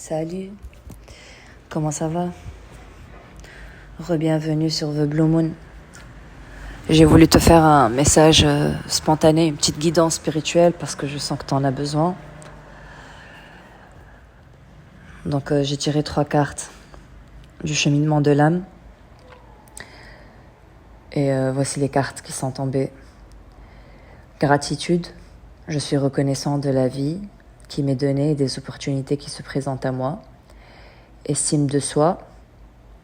Salut, comment ça va? Re-bienvenue sur The Blue Moon. J'ai voulu te faire un message spontané, une petite guidance spirituelle parce que je sens que tu en as besoin. Donc j'ai tiré 3 cartes du cheminement de l'âme. Et voici les cartes qui sont tombées. Gratitude, je suis reconnaissant de la vie qui m'est donnée et des opportunités qui se présentent à moi. Estime de soi,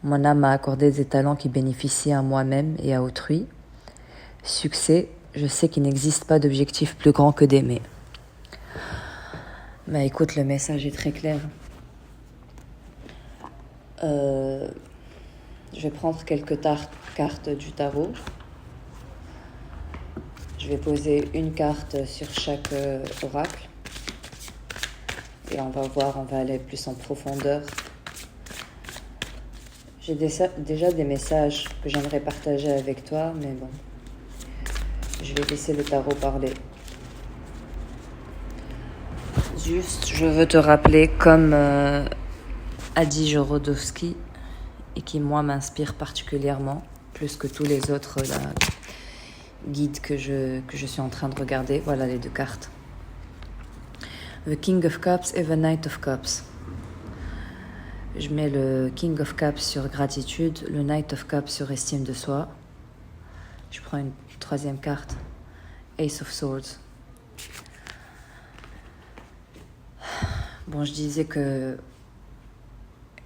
mon âme m'a accordé des talents qui bénéficient à moi-même et à autrui. Succès, je sais qu'il n'existe pas d'objectif plus grand que d'aimer. Bah écoute, le message est très clair. Je vais prendre quelques cartes du tarot. Je vais poser une carte sur chaque oracle. Et on va voir, on va aller plus en profondeur. J'ai déjà des messages que j'aimerais partager avec toi, mais bon. Je vais laisser le tarot parler. Juste, je veux te rappeler, comme Adi Jorodowski, et qui, moi, m'inspire particulièrement, plus que tous les autres guides que je suis en train de regarder. Voilà les 2 cartes. The King of Cups et The Knight of Cups. Je mets le King of Cups sur gratitude, le Knight of Cups sur estime de soi. Je prends une 3e carte, Ace of Swords. Bon, je disais que...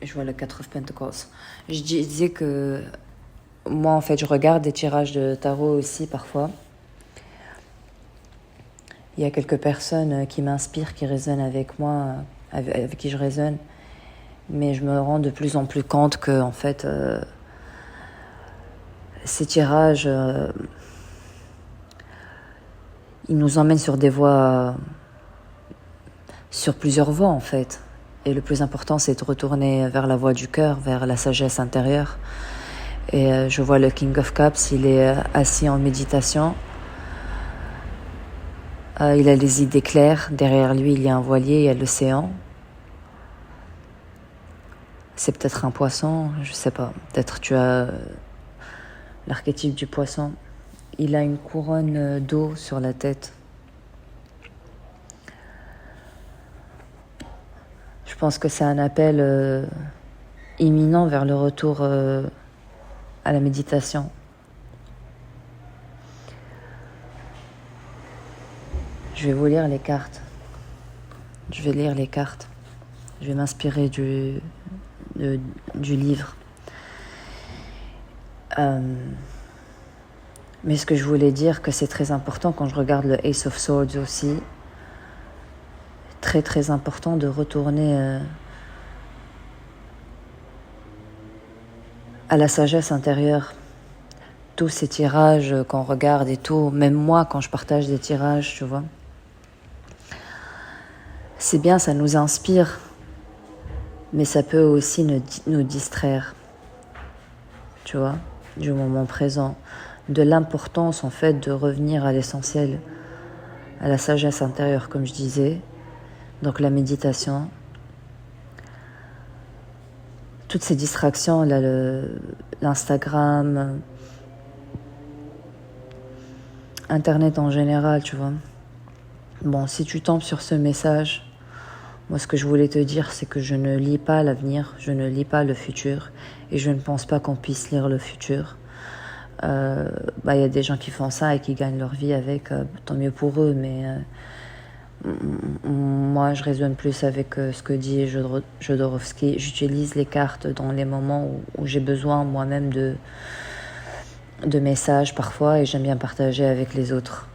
Je vois le 4 of Pentacles. Je disais que... Moi, en fait, je regarde des tirages de tarot aussi, parfois. Il y a quelques personnes qui m'inspirent, qui résonnent avec moi, avec qui je résonne. Mais je me rends de plus en plus compte que, en fait, ces tirages... ils nous emmènent sur des voies... sur plusieurs voies, en fait. Et le plus important, c'est de retourner vers la voie du cœur, vers la sagesse intérieure. Et je vois le King of Cups, il est assis en méditation. Il a les idées claires. Derrière lui, il y a un voilier, il y a l'océan. C'est peut-être un poisson, je sais pas. Peut-être tu as l'archétype du poisson. Il a une couronne d'eau sur la tête. Je pense que c'est un appel imminent vers le retour à la méditation. Je vais vous lire les cartes. Je vais lire les cartes. Je vais m'inspirer du livre. Mais ce que je voulais dire, que c'est très important quand je regarde le Ace of Swords aussi, très très important de retourner à la sagesse intérieure. Tous ces tirages qu'on regarde et tout, même moi quand je partage des tirages, tu vois, c'est bien, ça nous inspire, mais ça peut aussi nous distraire, tu vois, du moment présent, de l'importance en fait de revenir à l'essentiel, à la sagesse intérieure, comme je disais. Donc la méditation, toutes ces distractions, là, l'Instagram, Internet en général, tu vois. Bon, si tu tombes sur ce message, moi ce que je voulais te dire, c'est que je ne lis pas l'avenir, je ne lis pas le futur, et je ne pense pas qu'on puisse lire le futur. Y a des gens qui font ça et qui gagnent leur vie avec, tant mieux pour eux, mais moi je résonne plus avec ce que dit Jodorowsky. J'utilise les cartes dans les moments où j'ai besoin moi-même de messages parfois, et j'aime bien partager avec les autres.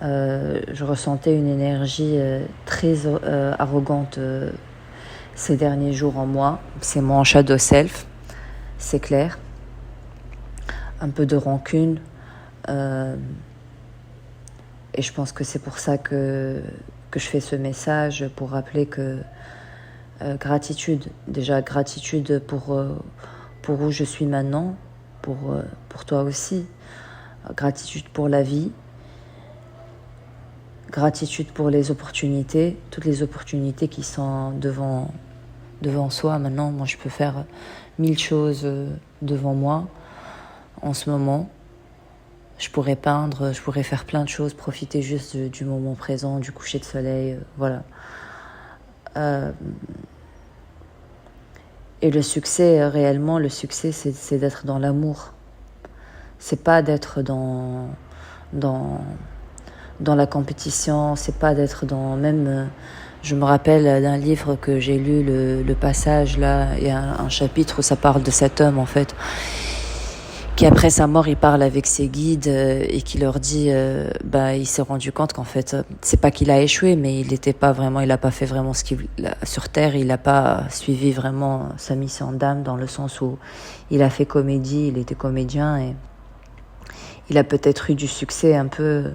Je ressentais une énergie très arrogante ces derniers jours en moi. C'est mon shadow self, c'est clair. Un peu de rancune. Et je pense que c'est pour ça que je fais ce message, pour rappeler que gratitude. Déjà, gratitude pour où je suis maintenant, pour toi aussi. Gratitude pour la vie. Gratitude pour les opportunités, toutes les opportunités qui sont devant devant soi. Maintenant, moi, je peux faire 1000 choses devant moi en ce moment. Je pourrais peindre, je pourrais faire plein de choses, profiter juste du moment présent, du coucher de soleil, voilà. Et le succès, réellement, le succès, c'est d'être dans l'amour. C'est pas d'être dans la compétition, c'est pas d'être dans même... je me rappelle d'un livre que j'ai lu, le passage, là, il y a un chapitre où ça parle de cet homme, en fait, qui après sa mort, il parle avec ses guides et qui leur dit, il s'est rendu compte qu'en fait, c'est pas qu'il a échoué, mais il a pas fait vraiment ce qu'il sur Terre, il a pas suivi vraiment sa mission d'âme dans le sens où il a fait comédie, il était comédien et il a peut-être eu du succès un peu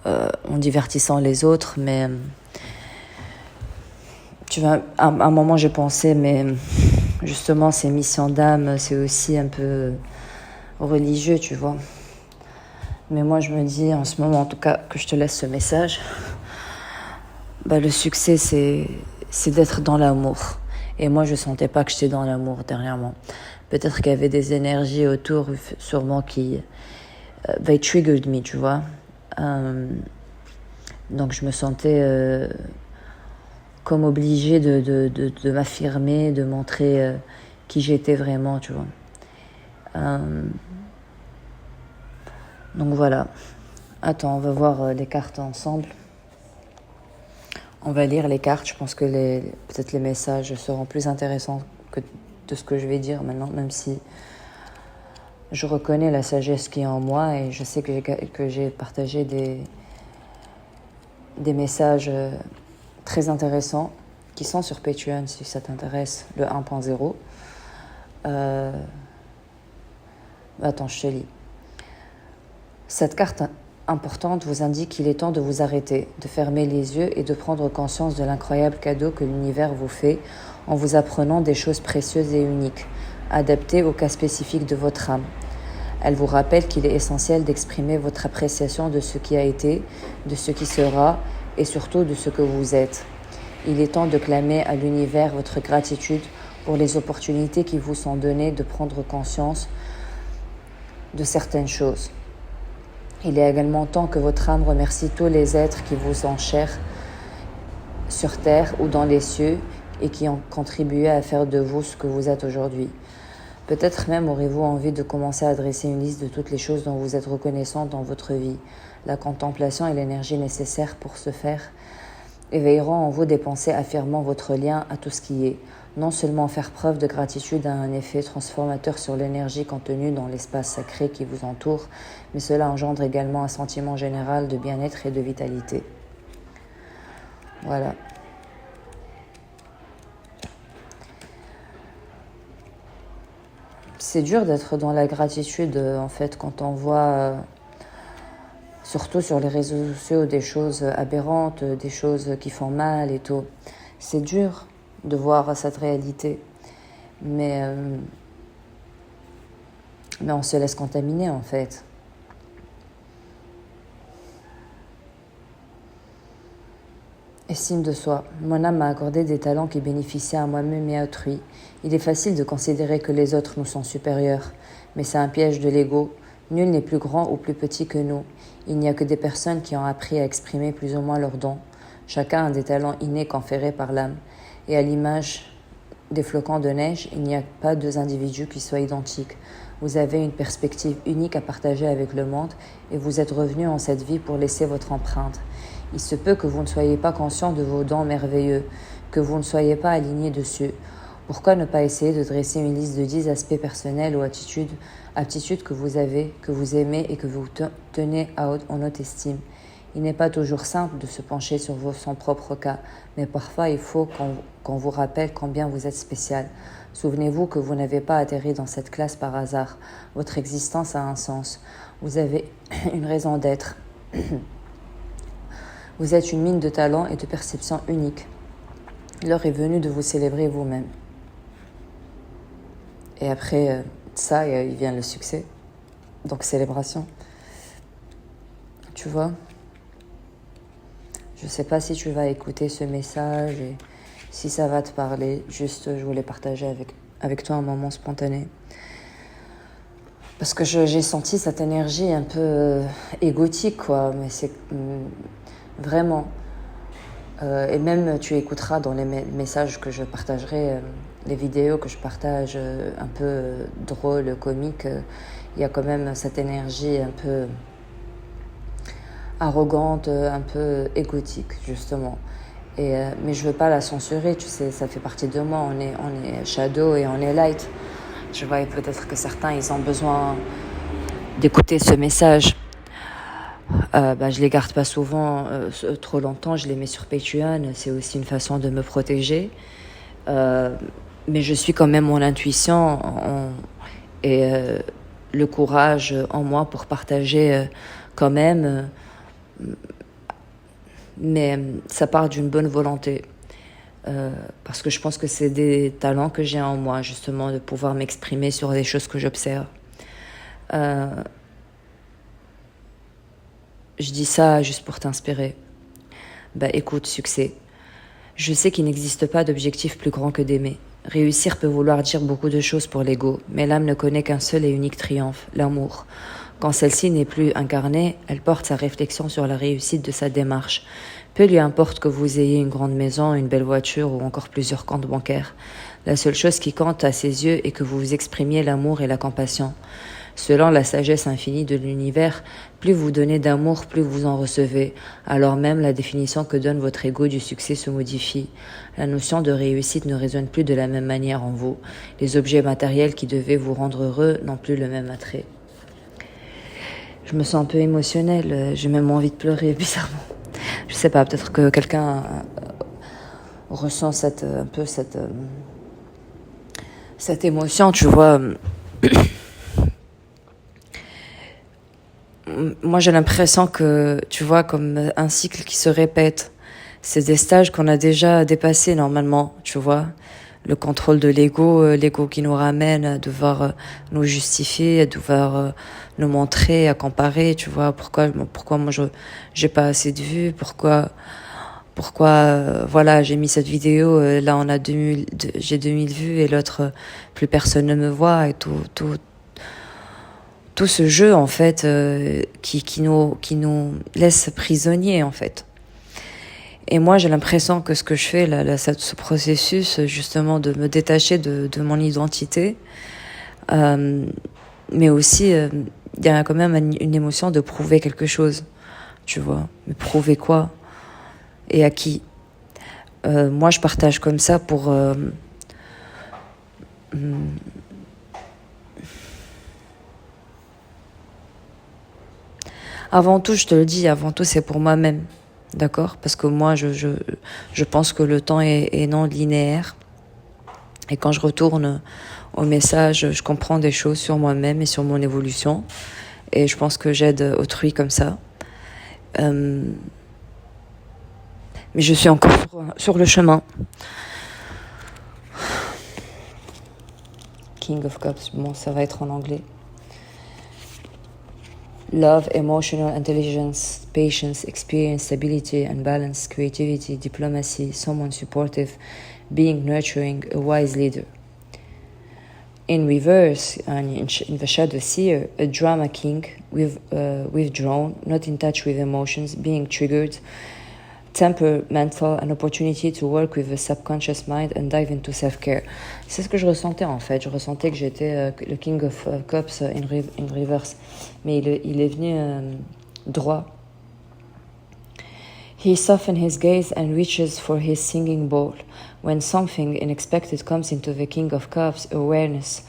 en divertissant les autres, mais tu vois, à un moment j'ai pensé, mais justement ces missions d'âme, c'est aussi un peu religieux, tu vois. Mais moi je me dis en ce moment, en tout cas, que je te laisse ce message, le succès c'est d'être dans l'amour. Et moi je sentais pas que j'étais dans l'amour dernièrement. Peut-être qu'il y avait des énergies autour, sûrement qui they triggered me, tu vois. Donc je me sentais comme obligée de m'affirmer, de montrer qui j'étais vraiment, tu vois. Donc voilà. Attends, on va voir les cartes ensemble. On va lire les cartes. Je pense que peut-être les messages seront plus intéressants que de ce que je vais dire maintenant, même si je reconnais la sagesse qui est en moi et je sais que j'ai partagé des messages très intéressants qui sont sur Patreon si ça t'intéresse, le 1.0. Attends, je te lis. Cette carte importante vous indique qu'il est temps de vous arrêter, de fermer les yeux et de prendre conscience de l'incroyable cadeau que l'univers vous fait en vous apprenant des choses précieuses et uniques, adaptées au cas spécifique de votre âme. Elle vous rappelle qu'il est essentiel d'exprimer votre appréciation de ce qui a été, de ce qui sera et surtout de ce que vous êtes. Il est temps de clamer à l'univers votre gratitude pour les opportunités qui vous sont données de prendre conscience de certaines choses. Il est également temps que votre âme remercie tous les êtres qui vous sont chers sur terre ou dans les cieux et qui ont contribué à faire de vous ce que vous êtes aujourd'hui. Peut-être même aurez-vous envie de commencer à dresser une liste de toutes les choses dont vous êtes reconnaissant dans votre vie. La contemplation et l'énergie nécessaires pour ce faire éveilleront en vous des pensées affirmant votre lien à tout ce qui est. Non seulement faire preuve de gratitude a un effet transformateur sur l'énergie contenue dans l'espace sacré qui vous entoure, mais cela engendre également un sentiment général de bien-être et de vitalité. Voilà. C'est dur d'être dans la gratitude, en fait, quand on voit, surtout sur les réseaux sociaux, des choses aberrantes, des choses qui font mal et tout. C'est dur de voir cette réalité. Mais on se laisse contaminer, en fait. Estime de soi. Mon âme m'a accordé des talents qui bénéficiaient à moi-même et à autrui. Il est facile de considérer que les autres nous sont supérieurs, mais c'est un piège de l'ego. Nul n'est plus grand ou plus petit que nous. Il n'y a que des personnes qui ont appris à exprimer plus ou moins leurs dons. Chacun a des talents innés conférés par l'âme. Et à l'image des flocons de neige, il n'y a pas deux individus qui soient identiques. Vous avez une perspective unique à partager avec le monde et vous êtes revenu en cette vie pour laisser votre empreinte. Il se peut que vous ne soyez pas conscient de vos dons merveilleux, que vous ne soyez pas aligné dessus. Pourquoi ne pas essayer de dresser une liste de 10 aspects personnels ou aptitudes que vous avez, que vous aimez et que vous tenez en haute estime? Il n'est pas toujours simple de se pencher sur son propre cas, mais parfois il faut qu'on vous rappelle combien vous êtes spécial. Souvenez-vous que vous n'avez pas atterri dans cette classe par hasard. Votre existence a un sens. Vous avez une raison d'être. Vous êtes une mine de talent et de perception unique. L'heure est venue de vous célébrer vous-même. Et après ça, il vient le succès. Donc célébration. Tu vois ? Je ne sais pas si tu vas écouter ce message Si ça va te parler, juste je voulais partager avec toi un moment spontané. Parce que j'ai senti cette énergie un peu égotique, quoi. Mais c'est vraiment. Et même tu écouteras dans les messages que je partagerai, les vidéos que je partage un peu drôles, comiques, il y a quand même cette énergie un peu arrogante, un peu égotique, justement. Mais je veux pas la censurer, tu sais, ça fait partie de moi. On est shadow et on est light. Je vois, et peut-être que certains, ils ont besoin d'écouter ce message. Je les garde pas souvent, trop longtemps. Je les mets sur Patreon. C'est aussi une façon de me protéger. Mais je suis quand même mon intuition et le courage en moi pour partager quand même. Mais ça part d'une bonne volonté. Parce que je pense que c'est des talents que j'ai en moi, justement, de pouvoir m'exprimer sur des choses que j'observe. Je dis ça juste pour t'inspirer. Écoute, succès. Je sais qu'il n'existe pas d'objectif plus grand que d'aimer. Réussir peut vouloir dire beaucoup de choses pour l'ego, mais l'âme ne connaît qu'un seul et unique triomphe, l'amour. Quand celle-ci n'est plus incarnée, elle porte sa réflexion sur la réussite de sa démarche. Peu lui importe que vous ayez une grande maison, une belle voiture ou encore plusieurs comptes bancaires. La seule chose qui compte à ses yeux est que vous vous exprimiez l'amour et la compassion. Selon la sagesse infinie de l'univers, plus vous donnez d'amour, plus vous en recevez. Alors même, la définition que donne votre ego du succès se modifie. La notion de réussite ne résonne plus de la même manière en vous. Les objets matériels qui devaient vous rendre heureux n'ont plus le même attrait. Je me sens un peu émotionnelle, j'ai même envie de pleurer, bizarrement. Je sais pas, peut-être que quelqu'un ressent cette émotion, tu vois. Moi, j'ai l'impression que, tu vois, comme un cycle qui se répète. C'est des stages qu'on a déjà dépassés normalement, tu vois. Le contrôle de l'ego qui nous ramène à devoir nous justifier, à devoir nous montrer, à comparer, tu vois. Pourquoi moi j'ai pas assez de vues, pourquoi voilà, j'ai mis cette vidéo, là on a j'ai 2000 vues et l'autre plus personne ne me voit, et tout ce jeu en fait qui nous laisse prisonniers en fait. Et moi, j'ai l'impression que ce que je fais, ce processus, justement, de me détacher de mon identité, mais aussi, il y a quand même une émotion de prouver quelque chose, tu vois. Mais prouver quoi? Et à qui? Moi, je partage comme ça pour... Avant tout, je te le dis, avant tout, c'est pour moi-même. D'accord? Parce que moi, je pense que le temps est non linéaire. Et quand je retourne au message, je comprends des choses sur moi-même et sur mon évolution. Et je pense que j'aide autrui comme ça. Mais je suis encore sur le chemin. King of Cups, bon, ça va être en anglais. Love, emotional intelligence, patience, experience, stability and balance, creativity, diplomacy, someone supportive, being nurturing, a wise leader. In reverse, in the shadow seer, a drama king, withdrawn, not in touch with emotions, being triggered, temperamental, an opportunity to work with the subconscious mind and dive into self-care. C'est ce que je ressentais en fait. Je ressentais que j'étais le King of Cups in reverse. Mais il est venu droit. He softens his gaze and reaches for his singing bowl. When something unexpected comes into the King of Cups, awareness,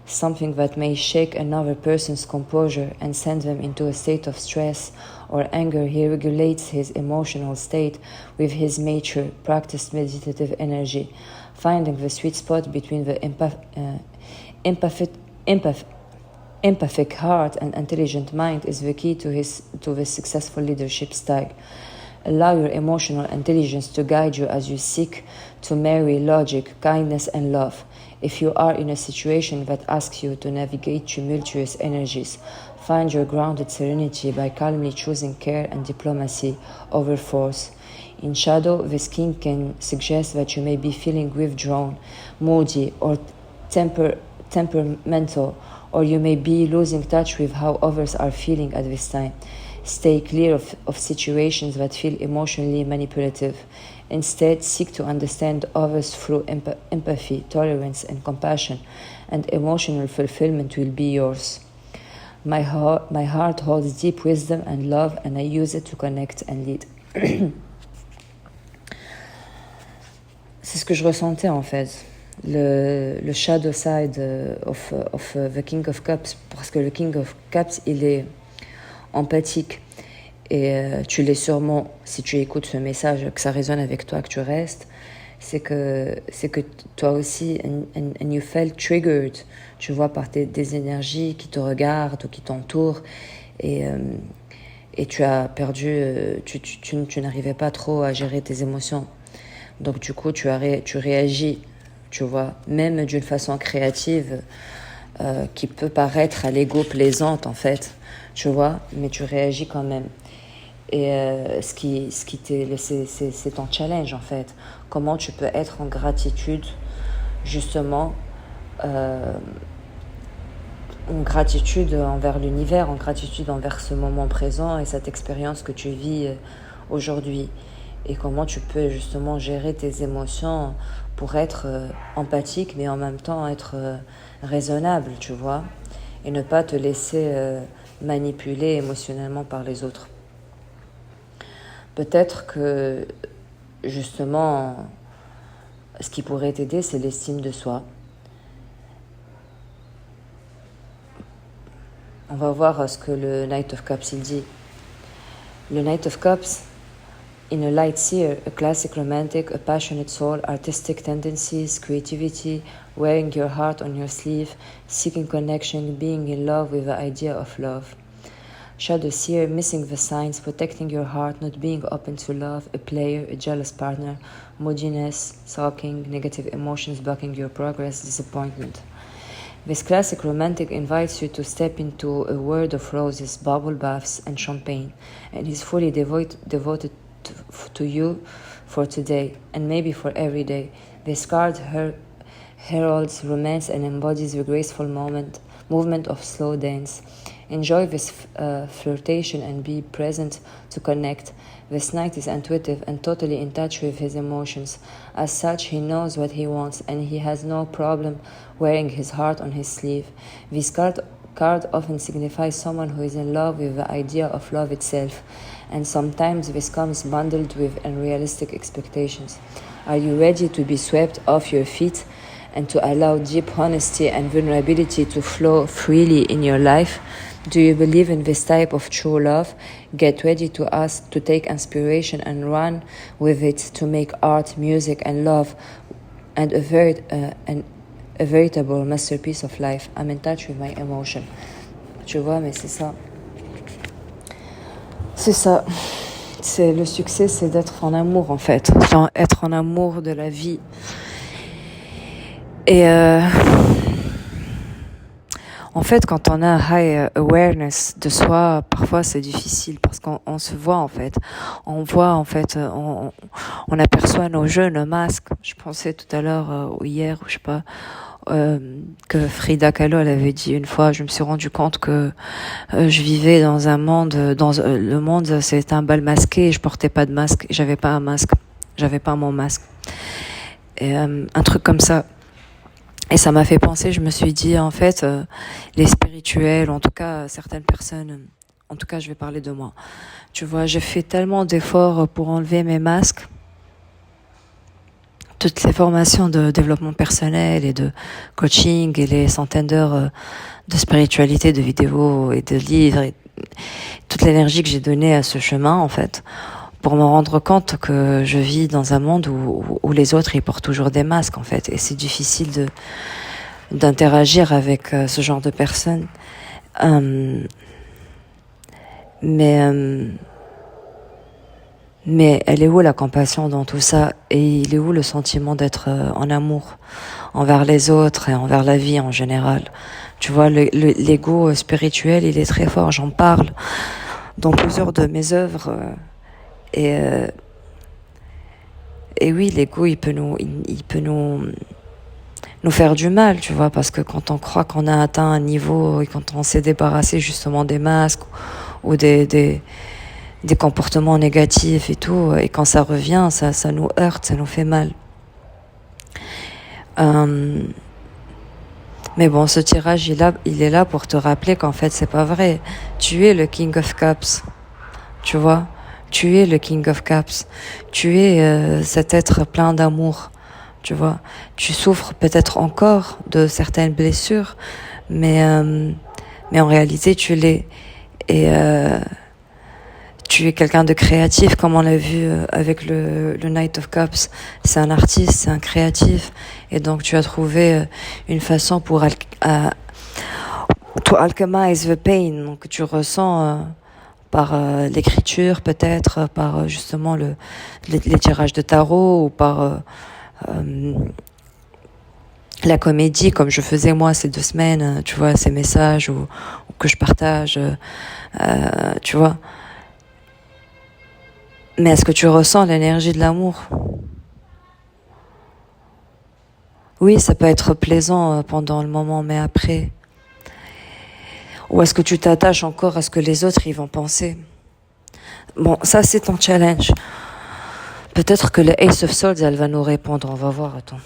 something that may shake another person's composure and send them into a state of stress or anger, he regulates his emotional state with his mature, practiced meditative energy, finding the sweet spot between the empathic heart and intelligent mind is the key to the successful leadership style. Allow your emotional intelligence to guide you as you seek to marry logic, kindness, and love. If you are in a situation that asks you to navigate tumultuous energies, find your grounded serenity by calmly choosing care and diplomacy over force. In shadow, the skin can suggest that you may be feeling withdrawn, moody, or temperamental, or you may be losing touch with how others are feeling at this time. Stay clear of situations that feel emotionally manipulative. Instead, seek to understand others through empathy, tolerance, and compassion, and emotional fulfillment will be yours. My heart holds deep wisdom and love, and I use it to connect and lead. C'est ce que je ressentais en fait. Le shadow side of the King of Cups, parce que le King of Cups, il est empathique. Et tu l'es sûrement si tu écoutes ce message, que ça résonne avec toi, que tu restes. C'est que toi aussi, and you felt triggered, tu vois, par des énergies qui te regardent ou qui t'entourent. Et tu as perdu, tu n'arrivais pas trop à gérer tes émotions. Donc du coup, tu réagis, tu vois, même d'une façon créative, qui peut paraître à l'ego plaisante en fait, tu vois, mais tu réagis quand même. Et c'est ton challenge en fait. Comment tu peux être en gratitude, justement, en gratitude envers l'univers, en gratitude envers ce moment présent et cette expérience que tu vis aujourd'hui. Et comment tu peux justement gérer tes émotions pour être empathique, mais en même temps être raisonnable, tu vois, et ne pas te laisser manipuler émotionnellement par les autres. Peut-être que, justement, ce qui pourrait t'aider, c'est l'estime de soi. On va voir ce que le Knight of Cups il dit. Le Knight of Cups, in a light seer, a classic romantic, a passionate soul, artistic tendencies, creativity, wearing your heart on your sleeve, seeking connection, being in love with the idea of love. Shadow seer, missing the signs, protecting your heart, not being open to love, a player, a jealous partner, moodiness, sulking, negative emotions blocking your progress, disappointment. This classic romantic invites you to step into a world of roses, bubble baths, and champagne, and is fully devoted to you for today, and maybe for every day. This card heralds romance and embodies the graceful movement of slow dance. Enjoy this flirtation and be present to connect. This knight is intuitive and totally in touch with his emotions. As such, he knows what he wants and he has no problem wearing his heart on his sleeve. This card often signifies someone who is in love with the idea of love itself, and sometimes this comes bundled with unrealistic expectations. Are you ready to be swept off your feet and to allow deep honesty and vulnerability to flow freely in your life? Do you believe in this type of true love? Get ready to take inspiration and run with it to make art, music, and love, and a veritable masterpiece of life. I'm in touch with my emotion. Tu vois, mais c'est ça. C'est ça. C'est le succès, c'est d'être en amour en fait. Genre, être en amour de la vie. Et en fait, quand on a un high awareness de soi, parfois c'est difficile parce qu'on se voit en fait. On voit en fait, on aperçoit nos jeux, nos masques. Je pensais tout à l'heure ou hier, ou je sais pas, que Frida Kahlo elle avait dit une fois. Je me suis rendu compte que je vivais dans un monde, le monde c'est un bal masqué et je portais pas de masque. J'avais pas un masque, j'avais pas mon masque. Et un truc comme ça. Et ça m'a fait penser, je me suis dit, en fait, les spirituels, en tout cas, certaines personnes, en tout cas, je vais parler de moi. Tu vois, j'ai fait tellement d'efforts pour enlever mes masques. Toutes les formations de développement personnel et de coaching et les centaines d'heures de spiritualité, de vidéos et de livres, et toute l'énergie que j'ai donnée à ce chemin, en fait, pour me rendre compte que je vis dans un monde où les autres ils portent toujours des masques en fait, et c'est difficile d'interagir avec ce genre de personnes. Mais elle est où la compassion dans tout ça, et il est où le sentiment d'être en amour envers les autres et envers la vie en général? Tu vois, l'ego spirituel il est très fort, j'en parle dans plusieurs de mes œuvres. Et et oui, l'ego, il peut nous faire du mal, tu vois, parce que quand on croit qu'on a atteint un niveau et quand on s'est débarrassé justement des masques ou des comportements négatifs et tout, et quand ça revient, ça nous heurte, ça nous fait mal. Mais bon, ce tirage, il est là pour te rappeler qu'en fait, c'est pas vrai. Tu es le King of Cups, tu vois. Tu es le King of Cups. Tu es cet être plein d'amour, tu vois. Tu souffres peut-être encore de certaines blessures, mais en réalité, tu l'es. Et tu es quelqu'un de créatif, comme on l'a vu avec le Knight of Cups. C'est un artiste, c'est un créatif. Et donc, tu as trouvé une façon pour to alchemize the pain. Donc, tu ressens par l'écriture, peut-être, par justement les tirages de tarot, ou par la comédie, comme je faisais moi ces 2 semaines, tu vois, ces messages ou que je partage, tu vois. Mais est-ce que tu ressens l'énergie de l'amour? Oui, ça peut être plaisant pendant le moment, mais après... Ou est-ce que tu t'attaches encore à ce que les autres ils vont penser? Bon, ça c'est ton challenge. Peut-être que le Ace of Swords, elle va nous répondre. On va voir, attends.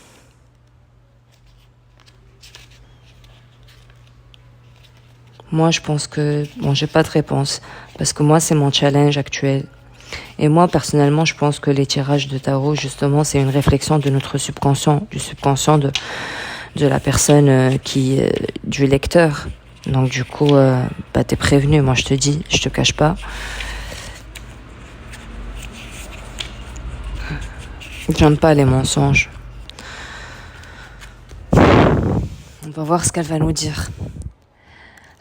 Moi, je pense que... Bon, j'ai pas de réponse. Parce que moi, c'est mon challenge actuel. Et moi, personnellement, je pense que les tirages de tarot, justement, c'est une réflexion de notre subconscient, du subconscient de la personne du lecteur. Donc, du coup, t'es prévenu. Moi, je te dis, je te cache pas. J'aime pas les mensonges. On va voir ce qu'elle va nous dire.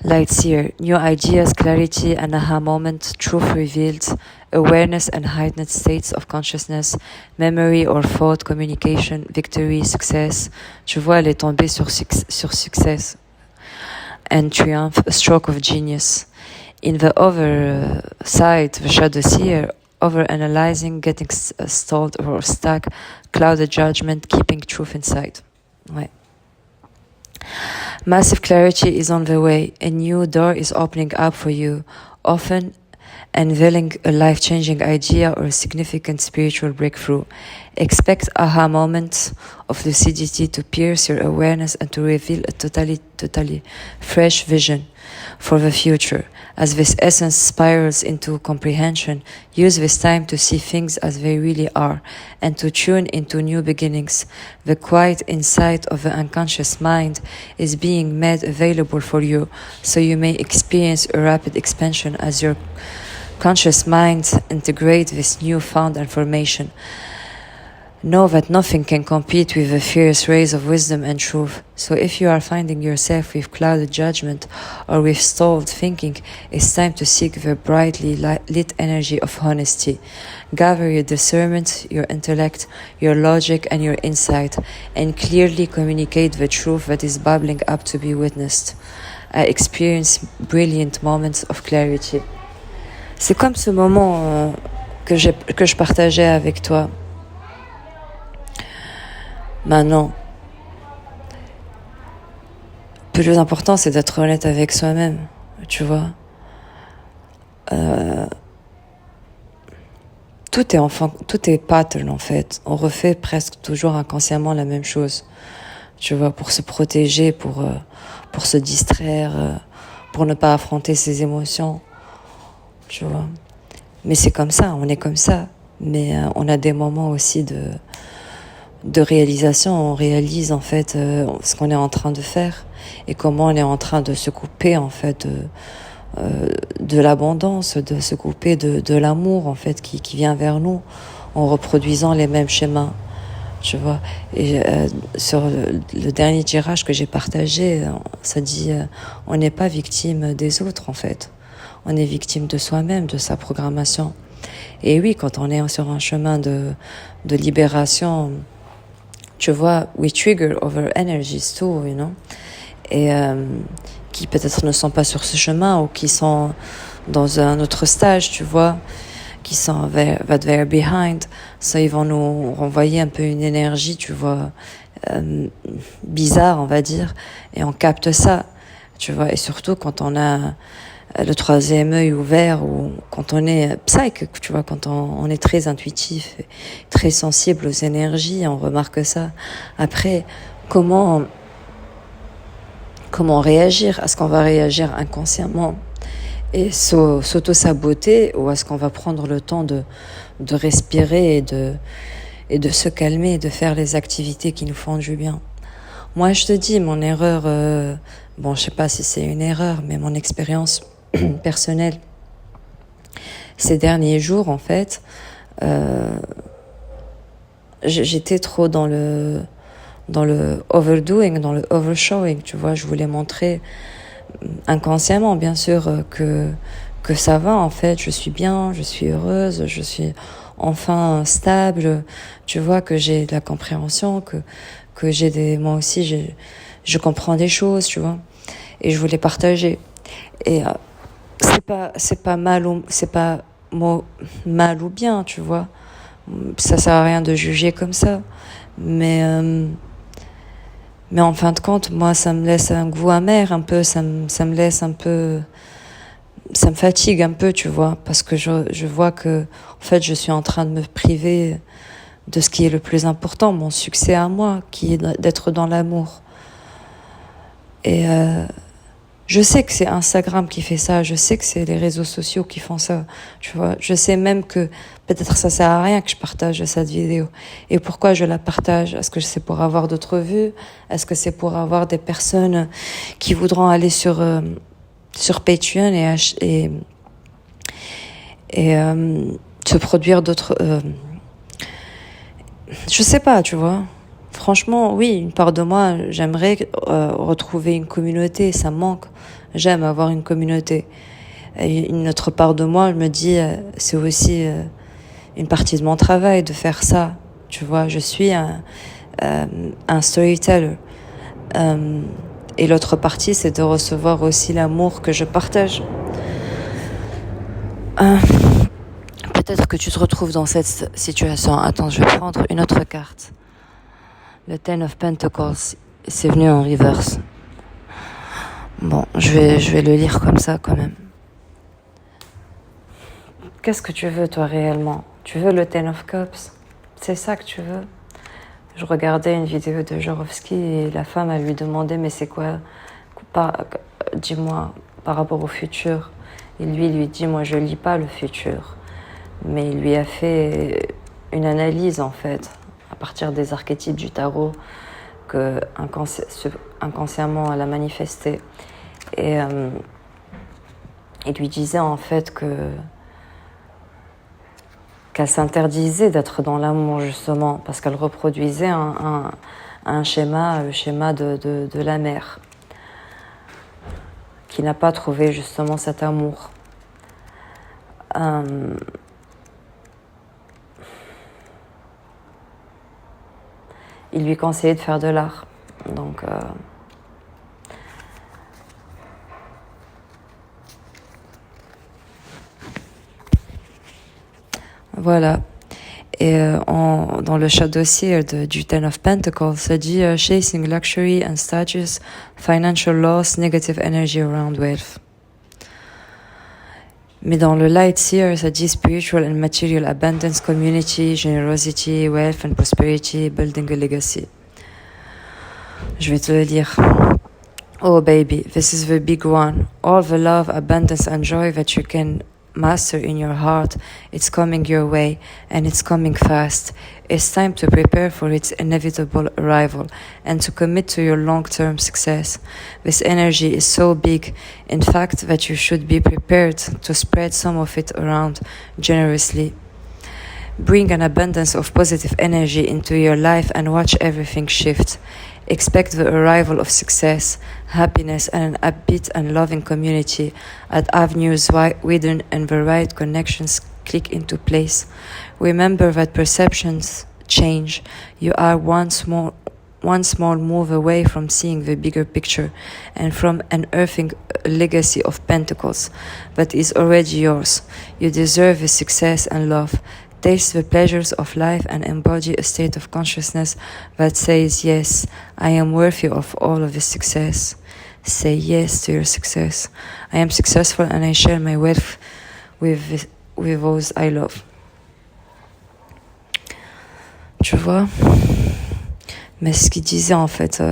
Light Seer, new ideas, clarity, and aha moment, truth revealed, awareness and heightened states of consciousness, memory or thought, communication, victory, success. Tu vois, elle est tombée sur success. And triumph, a stroke of genius. In the other side, the Shadow Seer, over-analyzing, getting stalled or stuck, clouded judgment, keeping truth inside. Ouais. Massive clarity is on the way. A new door is opening up for you, often unveiling a life-changing idea or a significant spiritual breakthrough. Expect aha moments of lucidity to pierce your awareness and to reveal a totally fresh vision for the future. As this essence spirals into comprehension, use this time to see things as they really are and to tune into new beginnings. The quiet insight of the unconscious mind is being made available for you, so you may experience a rapid expansion as your conscious mind integrates this newfound information. Know that nothing can compete with the fierce rays of wisdom and truth. So if you are finding yourself with clouded judgment or with stalled thinking, it's time to seek the brightly lit energy of honesty. Gather your discernment, your intellect, your logic, and your insight, and clearly communicate the truth that is bubbling up to be witnessed. I experience brilliant moments of clarity. C'est comme ce moment que je partageais avec toi. Maintenant, le plus important, c'est d'être honnête avec soi-même, tu vois. Tout est pattern, en fait. On refait presque toujours inconsciemment la même chose, tu vois, pour se protéger, pour se distraire, pour ne pas affronter ses émotions, tu vois. Mais c'est comme ça, on est comme ça. Mais on a des moments aussi de réalisation, on réalise en fait ce qu'on est en train de faire et comment on est en train de se couper en fait de l'abondance, de se couper de l'amour en fait qui vient vers nous en reproduisant les mêmes schémas, tu vois. Et sur le dernier tirage que j'ai partagé, ça dit on n'est pas victime des autres en fait, on est victime de soi-même, de sa programmation. Et oui, quand on est sur un chemin de libération, tu vois, we trigger over energies too, you know, et qui peut-être ne sont pas sur ce chemin ou qui sont dans un autre stage, tu vois, qui sont what they're behind. Ça, ils vont nous renvoyer un peu une énergie, tu vois, bizarre, on va dire, et on capte ça, tu vois, et surtout quand on a le troisième œil ouvert ou quand on est psychic, tu vois, quand on est très intuitif, très sensible aux énergies, on remarque ça. Après, comment réagir? Est-ce qu'on va réagir inconsciemment et s'auto-saboter, ou est-ce qu'on va prendre le temps de respirer et de se calmer et de faire les activités qui nous font du bien? Moi, je te dis, mon erreur, bon, je sais pas si c'est une erreur, mais mon expérience personnelle ces derniers jours, en fait, j'étais trop dans le overdoing, dans le overshowing, tu vois. Je voulais montrer inconsciemment, bien sûr, que ça va, en fait. Je suis bien, je suis heureuse, je suis enfin stable, tu vois, que j'ai de la compréhension, que moi aussi, je comprends des choses, tu vois. Et je voulais partager. Et c'est pas mal ou bien, tu vois. Ça sert à rien de juger comme ça. Mais en fin de compte, moi, ça me laisse un goût amer un peu, ça me laisse un peu, ça me fatigue un peu, tu vois, parce que je vois que, en fait, je suis en train de me priver de ce qui est le plus important, mon succès à moi, qui est d'être dans l'amour. Et je sais que c'est Instagram qui fait ça, je sais que c'est les réseaux sociaux qui font ça, tu vois. Je sais même que peut-être ça sert à rien que je partage cette vidéo. Et pourquoi je la partage? Est-ce que c'est pour avoir d'autres vues? Est-ce que c'est pour avoir des personnes qui voudront aller sur Patreon et se produire d'autres... je sais pas, tu vois. Franchement, oui, une part de moi, j'aimerais retrouver une communauté, ça me manque. J'aime avoir une communauté. Et une autre part de moi, je me dis, c'est aussi une partie de mon travail de faire ça. Tu vois, je suis un storyteller. Et l'autre partie, c'est de recevoir aussi l'amour que je partage. Peut-être que tu te retrouves dans cette situation. Attends, je vais prendre une autre carte. Le Ten of Pentacles, c'est venu en reverse. Bon, je vais le lire comme ça quand même. Qu'est-ce que tu veux toi réellement? Tu veux le Ten of Cups? C'est ça que tu veux? Je regardais une vidéo de Jorovski et la femme a lui demandé mais c'est quoi? Dis-moi par rapport au futur. Et lui dit moi je lis pas le futur. Mais il lui a fait une analyse en fait à partir des archétypes du tarot que inconsciemment elle a manifesté. Et il lui disait en fait qu'elle s'interdisait d'être dans l'amour justement parce qu'elle reproduisait un schéma, le schéma de la mère qui n'a pas trouvé justement cet amour. Il lui conseillait de faire de l'art. Donc, voilà. Et dans le shadow seer du Ten of Pentacles, ça dit chasing luxury and status, financial loss, negative energy around wealth. Mais dans le light seer, ça dit spiritual and material abundance, community, generosity, wealth and prosperity, building a legacy. Je vais te le lire. Oh baby, this is the big one. All the love, abundance and joy that you can master in your heart, it's coming your way and it's coming fast. It's time to prepare for its inevitable arrival and to commit to your long-term success. This energy is so big, in fact, that you should be prepared to spread some of it around generously. Bring an abundance of positive energy into your life and watch everything shift. Expect the arrival of success, happiness, and an upbeat and loving community as avenues widen and the right connections click into place. Remember that perceptions change. You are once one small move away from seeing the bigger picture and from unearthing a legacy of pentacles that is already yours. You deserve the success and love. Taste the pleasures of life and embody a state of consciousness that says, yes, I am worthy of all of this success. Say yes to your success. I am successful and I share my wealth with those I love. Tu vois? Mais ce qu'il disait en fait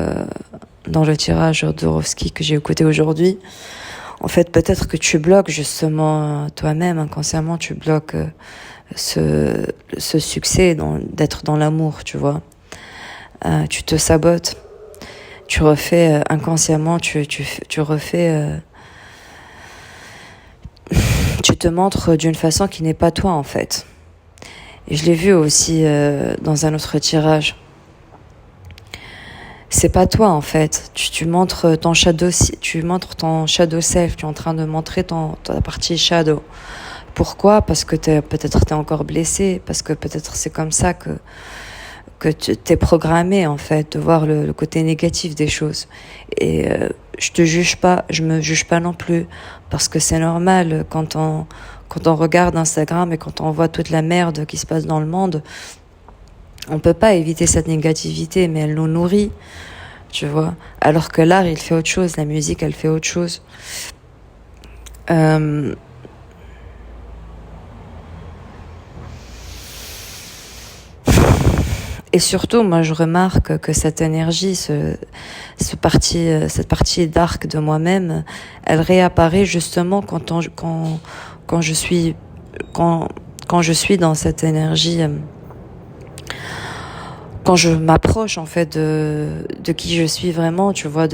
dans le tirage d'Orovski que j'ai écouté aujourd'hui, en fait peut-être que tu bloques justement toi-même, inconsciemment tu bloques ce succès d'être dans l'amour, tu vois. Tu te sabotes, tu refais inconsciemment, tu refais... tu te montres d'une façon qui n'est pas toi en fait. Et je l'ai vu aussi dans un autre tirage. C'est pas toi en fait. Tu montres ton shadow, tu montres ton shadow self. Tu es en train de montrer ta partie shadow. Pourquoi? Parce que peut-être t'es encore blessé. Parce que peut-être c'est comme ça que tu t'es programmé en fait de voir le côté négatif des choses. Et je te juge pas, je me juge pas non plus, parce que c'est normal quand on regarde Instagram et quand on voit toute la merde qui se passe dans le monde. On peut pas éviter cette négativité, mais elle nous nourrit, tu vois. Alors que l'art, il fait autre chose, la musique, elle fait autre chose. Et surtout, moi, je remarque que cette énergie, cette partie dark de moi-même, elle réapparaît justement quand je suis dans cette énergie. Quand je m'approche en fait de qui je suis vraiment, tu vois,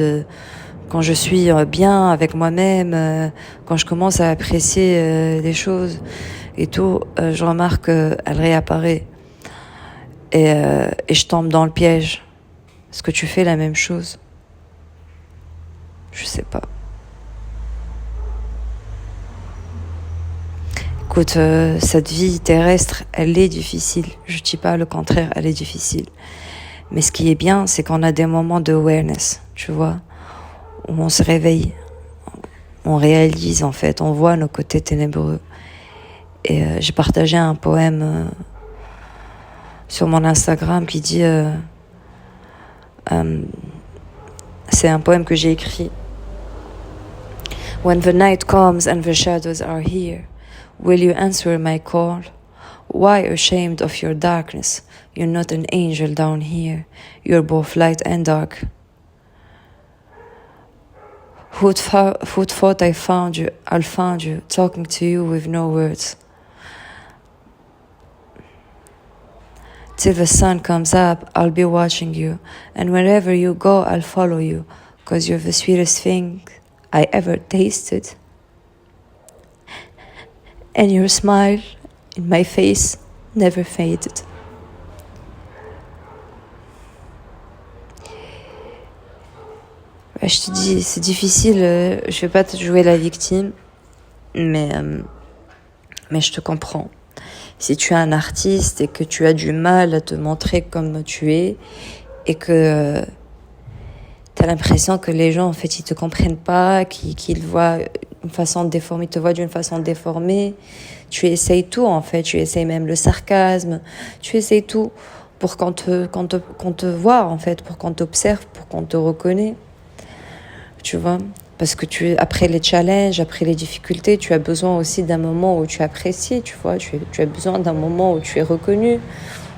quand je suis bien avec moi-même, quand je commence à apprécier les choses et tout, je remarque qu'elle réapparaît et je tombe dans le piège. Est-ce que tu fais la même chose? Je sais pas. Écoute, cette vie terrestre, elle est difficile. Je dis pas le contraire, elle est difficile. Mais ce qui est bien, c'est qu'on a des moments de awareness, tu vois, où on se réveille, on réalise en fait, on voit nos côtés ténébreux. Et j'ai partagé un poème sur mon Instagram qui dit, c'est un poème que j'ai écrit. When the night comes and the shadows are here, will you answer my call? Why ashamed of your darkness? You're not an angel down here. You're both light and dark. Who'd thought I'll find you, talking to you with no words. Till the sun comes up, I'll be watching you. And wherever you go, I'll follow you. 'Cause you're the sweetest thing I ever tasted. And your smile in my face never faded. Ouais, je te dis, c'est difficile, je vais pas te jouer la victime, mais je te comprends. Si tu es un artiste et que tu as du mal à te montrer comme tu es et que t'as l'impression que les gens, en fait, ils te comprennent pas, qu'ils voient une façon déformée, ils te voient d'une façon déformée. Tu essayes tout, en fait. Tu essayes même le sarcasme. Tu essayes tout pour qu'on te voit, en fait, pour qu'on t'observe, pour qu'on te reconnaisse. Tu vois? Parce que après les challenges, après les difficultés, tu as besoin aussi d'un moment où tu apprécies, tu vois. Tu as besoin d'un moment où tu es reconnu,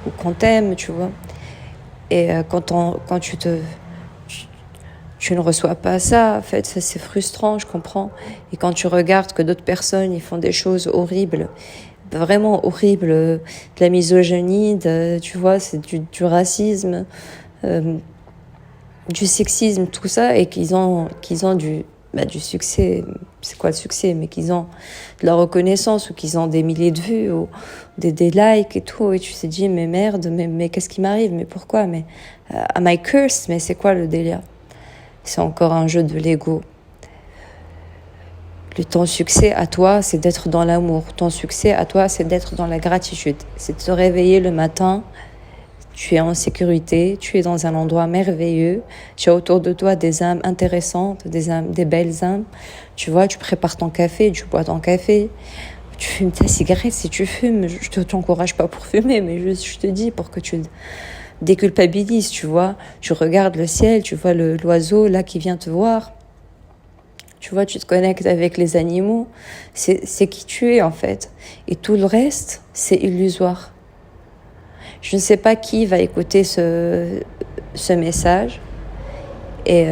où qu'on t'aime, tu vois. Et quand tu ne reçois pas ça, en fait, ça, c'est frustrant, je comprends. Et quand tu regardes que d'autres personnes, ils font des choses horribles, vraiment horribles, de la misogynie, tu vois, c'est du racisme, du sexisme, tout ça, et qu'ils ont du succès, c'est quoi le succès, mais qu'ils ont de la reconnaissance, ou qu'ils ont des milliers de vues, ou des likes et tout, et tu te dis, mais merde, mais qu'est-ce qui m'arrive, mais pourquoi, mais am I cursed, mais c'est quoi le délire? C'est encore un jeu de l'ego. Ton succès à toi, c'est d'être dans l'amour. Ton succès à toi, c'est d'être dans la gratitude. C'est de te réveiller le matin. tu es en sécurité, tu es dans un endroit merveilleux, tu as autour de toi des âmes intéressantes, des belles âmes. Tu vois, tu prépares ton café, tu bois ton café, tu fumes ta cigarette si tu fumes. Je ne t'encourage pas pour fumer, mais je te dis pour que tu déculpabilises, tu vois. Tu regardes le ciel, tu vois l'oiseau là qui vient te voir. Tu vois, tu te connectes avec les animaux. C'est qui tu es en fait. Et tout le reste, c'est illusoire. Je ne sais pas qui va écouter ce message. Et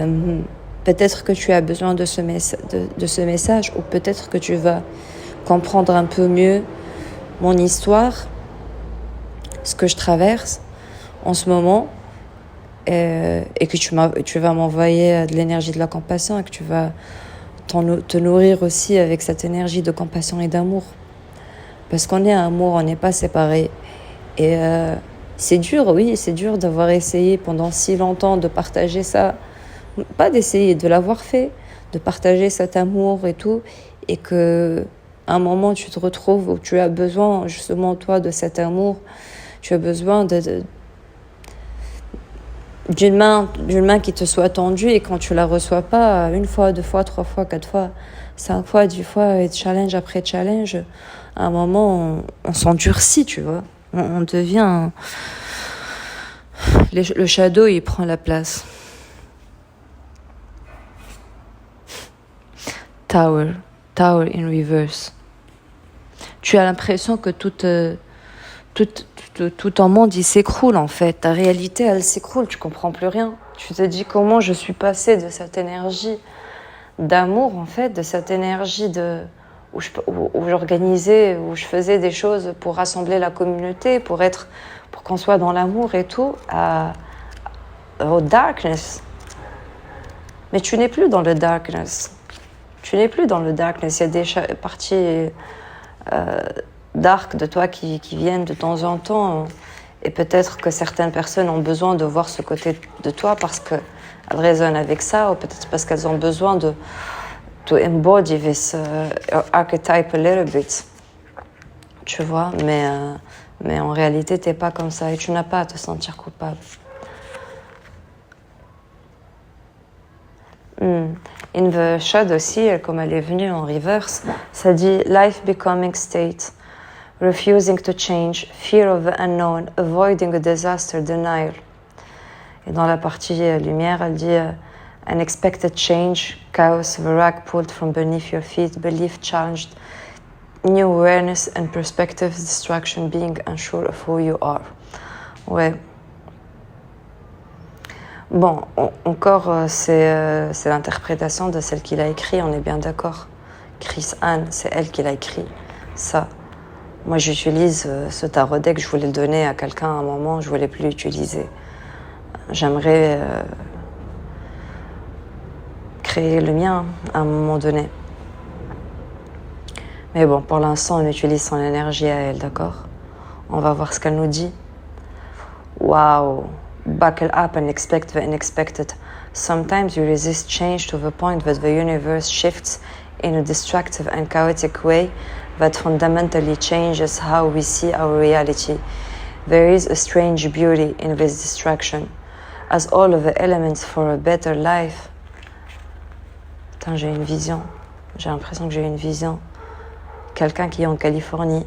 peut-être que tu as besoin de ce message, ou peut-être que tu vas comprendre un peu mieux mon histoire, ce que je traverse en ce moment, et que tu vas m'envoyer de l'énergie de la compassion, et que tu vas te nourrir aussi avec cette énergie de compassion et d'amour. Parce qu'on est amour, on n'est pas séparés. Et c'est dur, oui, c'est dur d'avoir essayé pendant si longtemps de partager ça. Pas d'essayer, de l'avoir fait, de partager cet amour et tout. Et que à un moment, tu te retrouves où tu as besoin, justement, toi, de cet amour. Tu as besoin d'une main qui te soit tendue, et quand tu la reçois pas, 1 fois, 2 fois, 3 fois, 4 fois, 5 fois, 10 fois, et challenge après challenge, à un moment, on s'endurcit, tu vois. On devient... Le shadow, il prend la place. Tower in reverse. Tu as l'impression que tout ton monde, il s'écroule en fait. Ta réalité, elle s'écroule, tu comprends plus rien. Tu te dis comment je suis passée de cette énergie d'amour en fait, de cette énergie où j'organisais, où je faisais des choses pour rassembler la communauté, pour qu'on soit dans l'amour et tout, au darkness. Mais tu n'es plus dans le darkness. Tu n'es plus dans le darkness. Il y a des parties dark de toi qui viennent de temps en temps, et peut-être que certaines personnes ont besoin de voir ce côté de toi parce qu'elles résonnent avec ça, ou peut-être parce qu'elles ont besoin to embody this archetype a little bit, tu vois, mais en réalité t'es pas comme ça, et tu n'as pas à te sentir coupable. In the Shad aussi, comme elle est venue en reverse, ça dit life becoming state, refusing to change, fear of the unknown, avoiding a disaster, denial. Et dans la partie lumière, elle dit unexpected change, chaos, the rug pulled from beneath your feet, belief challenged, new awareness and perspective, distraction, being unsure of who you are. Ouais. Bon, encore, c'est l'interprétation de celle qui l'a écrit, on est bien d'accord. Chris Anne, c'est elle qui l'a écrit, ça. Moi, j'utilise ce tarot deck, je voulais le donner à quelqu'un à un moment, je voulais plus l'utiliser. J'aimerais créer le mien à un moment donné. Mais bon, pour l'instant, on utilise son énergie à elle, d'accord? On va voir ce qu'elle nous dit. Waouh! Buckle up and expect the unexpected. Sometimes you resist change to the point that the universe shifts in a destructive and chaotic way that fundamentally changes how we see our reality. There is a strange beauty in this distraction, as all of the elements for a better life. Putain, j'ai une vision. J'ai l'impression que j'ai une vision. Quelqu'un qui est en Californie.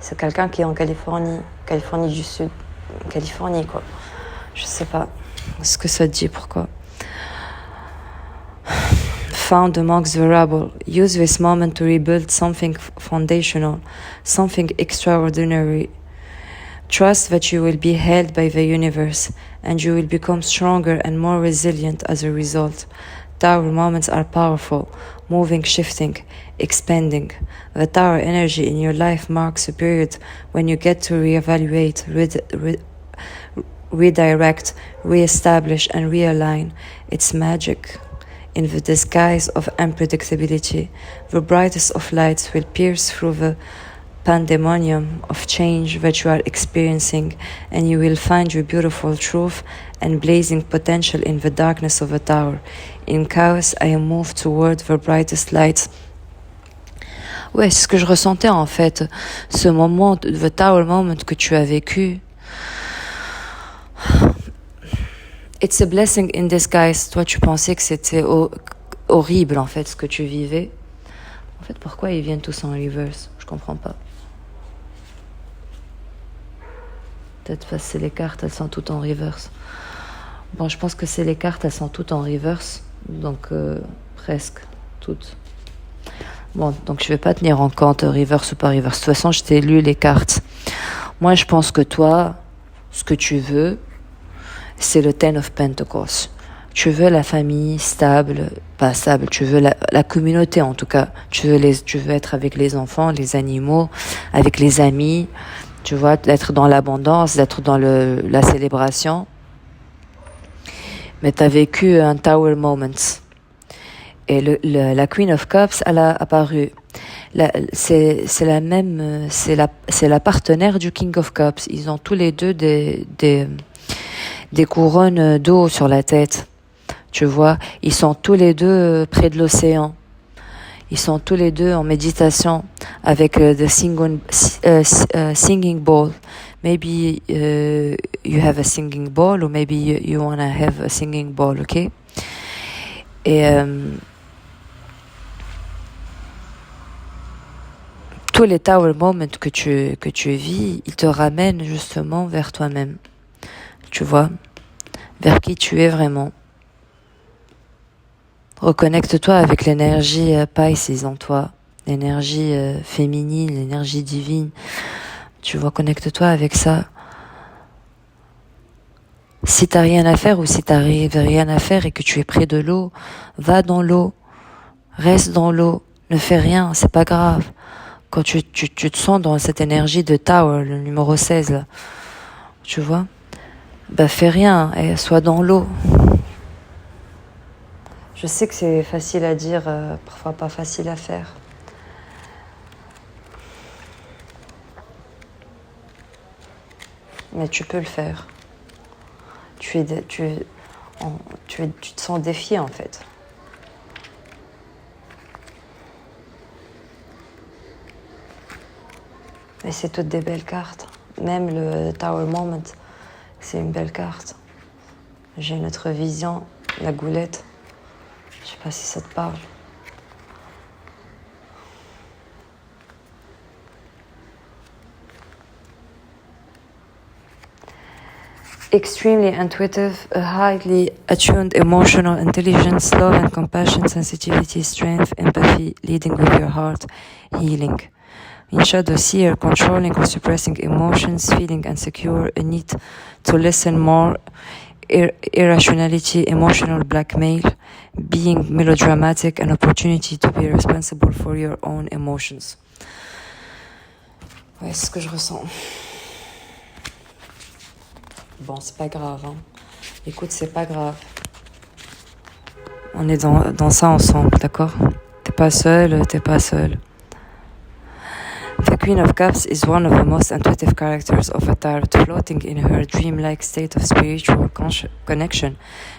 C'est quelqu'un qui est en Californie du Sud, Californie quoi. Je sais pas ce que ça dit, pourquoi. Found amongst the rubble, use this moment to rebuild something foundational, something extraordinary. Trust that you will be held by the universe, and you will become stronger and more resilient as a result. Tower moments are powerful, moving, shifting, expanding. The tower energy in your life marks a period when you get to reevaluate, redirect, reestablish, and realign. It's magic. In the disguise of unpredictability, the brightest of lights will pierce through the pandemonium of change that you are experiencing, and you will find your beautiful truth and blazing potential in the darkness of the tower. In chaos, I am moved toward the brightest lights, Ouais, c'est ce que je ressentais en fait. Ce moment, the tower moment que tu as vécu. It's a blessing in disguise. Toi, tu pensais que c'était horrible en fait ce que tu vivais. En fait, pourquoi ils viennent tous en reverse? Je comprends pas. Peut-être parce que c'est les cartes, elles sont toutes en reverse. Bon, je pense que c'est les cartes, elles sont toutes en reverse. Donc, presque toutes. Bon, donc je vais pas tenir en compte reverse ou pas reverse. De toute façon, je t'ai lu les cartes. Moi, je pense que toi, ce que tu veux, c'est le Ten of Pentacles. Tu veux la famille stable, pas stable, tu veux la communauté en tout cas. Tu veux être avec les enfants, les animaux, avec les amis. Tu vois, d'être dans l'abondance, d'être dans la célébration. Mais t'as vécu un Tower Moment. Et la Queen of Cups, elle a apparu. C'est la partenaire du King of Cups. Ils ont tous les deux des couronnes d'eau sur la tête. Tu vois, ils sont tous les deux près de l'océan. Ils sont tous les deux en méditation avec the singing bowl. Maybe you have a singing bowl, or maybe you wanna have a singing bowl, okay? Et tous les tower moments que tu vis, ils te ramènent justement vers toi-même. Tu vois, vers qui tu es vraiment. Reconnecte-toi avec l'énergie Pisces en toi, l'énergie féminine, l'énergie divine. Tu vois, connecte-toi avec ça. Si t'as rien à faire ou si t'arrives rien à faire et que tu es près de l'eau, va dans l'eau, reste dans l'eau, ne fais rien, c'est pas grave. Quand tu te sens dans cette énergie de Tower, le numéro 16 là, tu vois, bah fais rien et sois dans l'eau. Je sais que c'est facile à dire, parfois pas facile à faire. Mais tu peux le faire. Tu te sens défié en fait. Et c'est toutes des belles cartes. Même le Tower Moment, c'est une belle carte. J'ai une autre vision, la goulette. Je sais pas si ça te parle. Extremely intuitive, a highly attuned emotional intelligence, love and compassion, sensitivity, strength, empathy, leading with your heart, healing. In shadow, seer, controlling or suppressing emotions, feeling insecure, a need to listen more, irrationality, emotional blackmail, being melodramatic, an opportunity to be responsible for your own emotions. Ouais, c'est ce que je ressens. Bon, c'est pas grave, hein. Écoute, c'est pas grave. On est dans ça ensemble, d'accord? T'es pas seul, t'es pas seul. The Queen of Cups is one of the most intuitive characters of a tarot, floating in her dreamlike state of spiritual connection.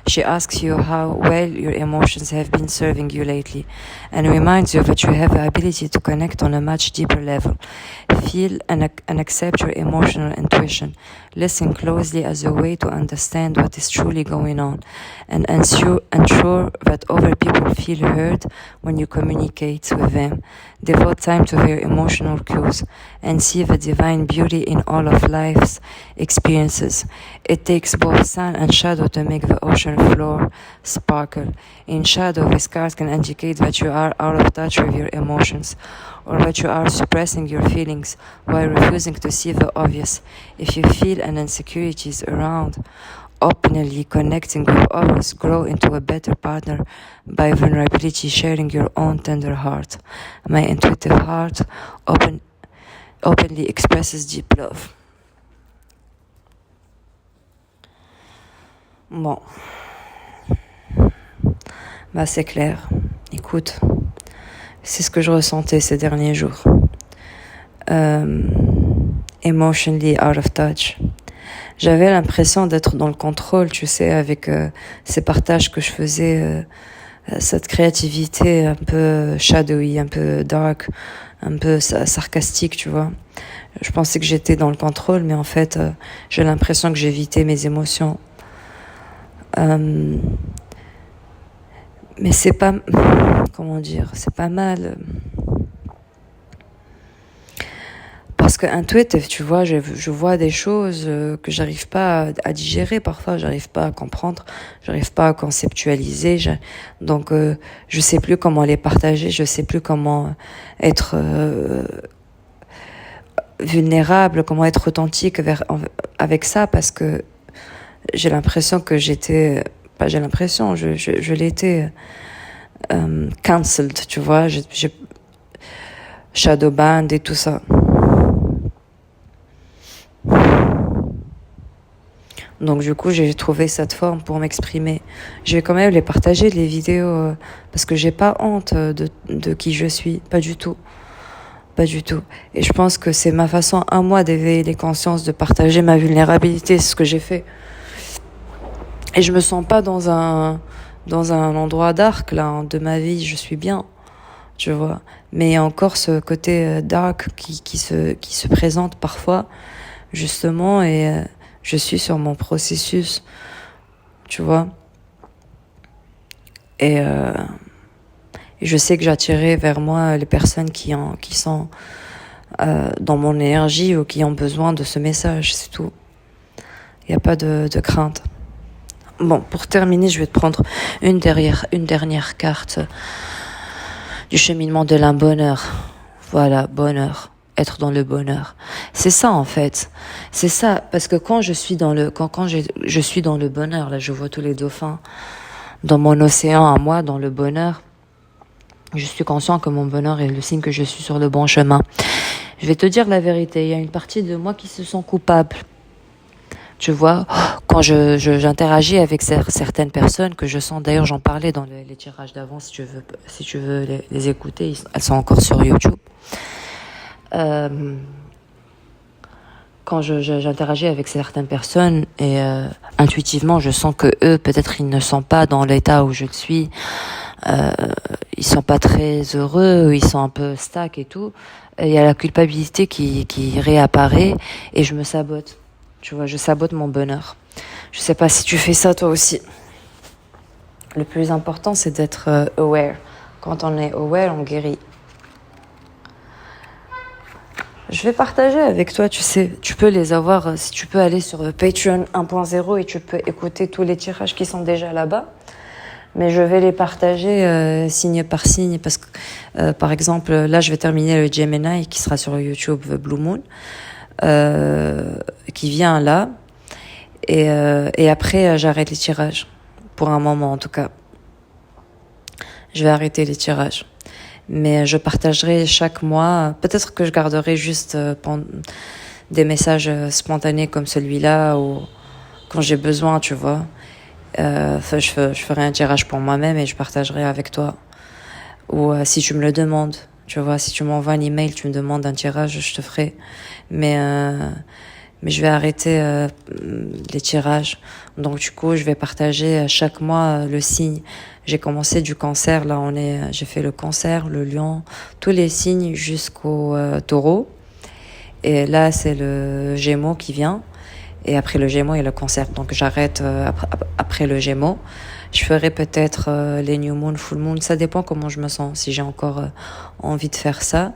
She asks you how well your emotions have been serving you lately, and reminds you that you have the ability to connect on a much deeper level. Feel and accept your emotional intuition. Listen closely as a way to understand what is truly going on, and ensure that other people feel heard when you communicate with them. Devote time to their emotional cues and see the divine beauty in all of life's experiences. It takes both sun and shadow to make the ocean floor sparkle. In shadow, this card can indicate that you are out of touch with your emotions, or that you are suppressing your feelings while refusing to see the obvious. If you feel an insecurities around, openly connecting with others, grow into a better partner by vulnerability, sharing your own tender heart. My intuitive heart openly expresses deep love. Bon. Bah c'est clair. Écoute, c'est ce que je ressentais ces derniers jours. Emotionally out of touch. J'avais l'impression d'être dans le contrôle, tu sais, avec ces partages que je faisais cette créativité un peu shadowy, un peu dark, un peu sarcastique, tu vois. Je pensais que j'étais dans le contrôle, mais en fait, j'ai l'impression que j'évitais mes émotions. Mais c'est pas, comment dire, c'est pas mal. Parce que intuitif, tu vois, je vois des choses que j'arrive pas à digérer parfois, j'arrive pas à comprendre, j'arrive pas à conceptualiser. Donc, je sais plus comment les partager, je sais plus comment être vulnérable, comment être authentique avec ça, parce que j'ai l'impression que pas j'ai l'impression, je l'étais cancelled, tu vois, j'ai shadow band et tout ça. Donc du coup, j'ai trouvé cette forme pour m'exprimer. Je vais quand même les partager, les vidéos, parce que j'ai pas honte de qui je suis, pas du tout. Pas du tout. Et je pense que c'est ma façon à moi d'éveiller les consciences, de partager ma vulnérabilité, c'est ce que j'ai fait. Et je me sens pas dans un endroit dark, là, de ma vie, je suis bien, tu vois. Mais il y a encore ce côté dark qui se présente parfois, justement, et je suis sur mon processus, tu vois. Et je sais que j'attirerai vers moi les personnes qui sont dans mon énergie ou qui ont besoin de ce message, c'est tout. Il n'y a pas de crainte. Bon, pour terminer, je vais te prendre une dernière carte du cheminement de bonheur. Voilà, bonheur. Être dans le bonheur. C'est ça, en fait. C'est ça. Parce que quand je suis dans je suis dans le bonheur, là, je vois tous les dauphins dans mon océan à moi, dans le bonheur. Je suis conscient que mon bonheur est le signe que je suis sur le bon chemin. Je vais te dire la vérité. Il y a une partie de moi qui se sent coupable. Tu vois, quand j'interagis avec certaines personnes que je sens, d'ailleurs j'en parlais dans les tirages d'avant, si tu veux les écouter, elles sont encore sur YouTube. Quand j'interagis avec certaines personnes et intuitivement je sens que eux peut-être ils ne sont pas dans l'état où je le suis, ils sont pas très heureux, ils sont un peu stack et tout. Il y a la culpabilité qui réapparaît et je me sabote. Tu vois, je sabote mon bonheur. Je sais pas si tu fais ça toi aussi. Le plus important, c'est d'être aware. Quand on est aware, on guérit. Je vais partager avec toi, tu sais, tu peux les avoir, si tu peux aller sur Patreon 1.0 et tu peux écouter tous les tirages qui sont déjà là-bas. Mais je vais les partager signe par signe parce que, par exemple, là, je vais terminer le Gemini qui sera sur YouTube Blue Moon. Qui vient là et après j'arrête les tirages pour un moment en tout cas. Je vais arrêter les tirages, mais je partagerai chaque mois. Peut-être que je garderai juste des messages spontanés comme celui-là ou quand j'ai besoin, tu vois. Je ferai un tirage pour moi-même et je partagerai avec toi. Ou si tu me le demandes, tu vois, si tu m'envoies un email, tu me demandes un tirage, je te ferai. Mais je vais arrêter les tirages. Donc du coup, je vais partager chaque mois le signe. J'ai commencé du cancer, là j'ai fait le cancer, le lion, tous les signes jusqu'au taureau. Et là, c'est le gémeaux qui vient. Et après le gémeaux, il y a le cancer. Donc j'arrête après le gémeaux. Je ferai peut-être les new moon, full moon. Ça dépend comment je me sens, si j'ai encore envie de faire ça.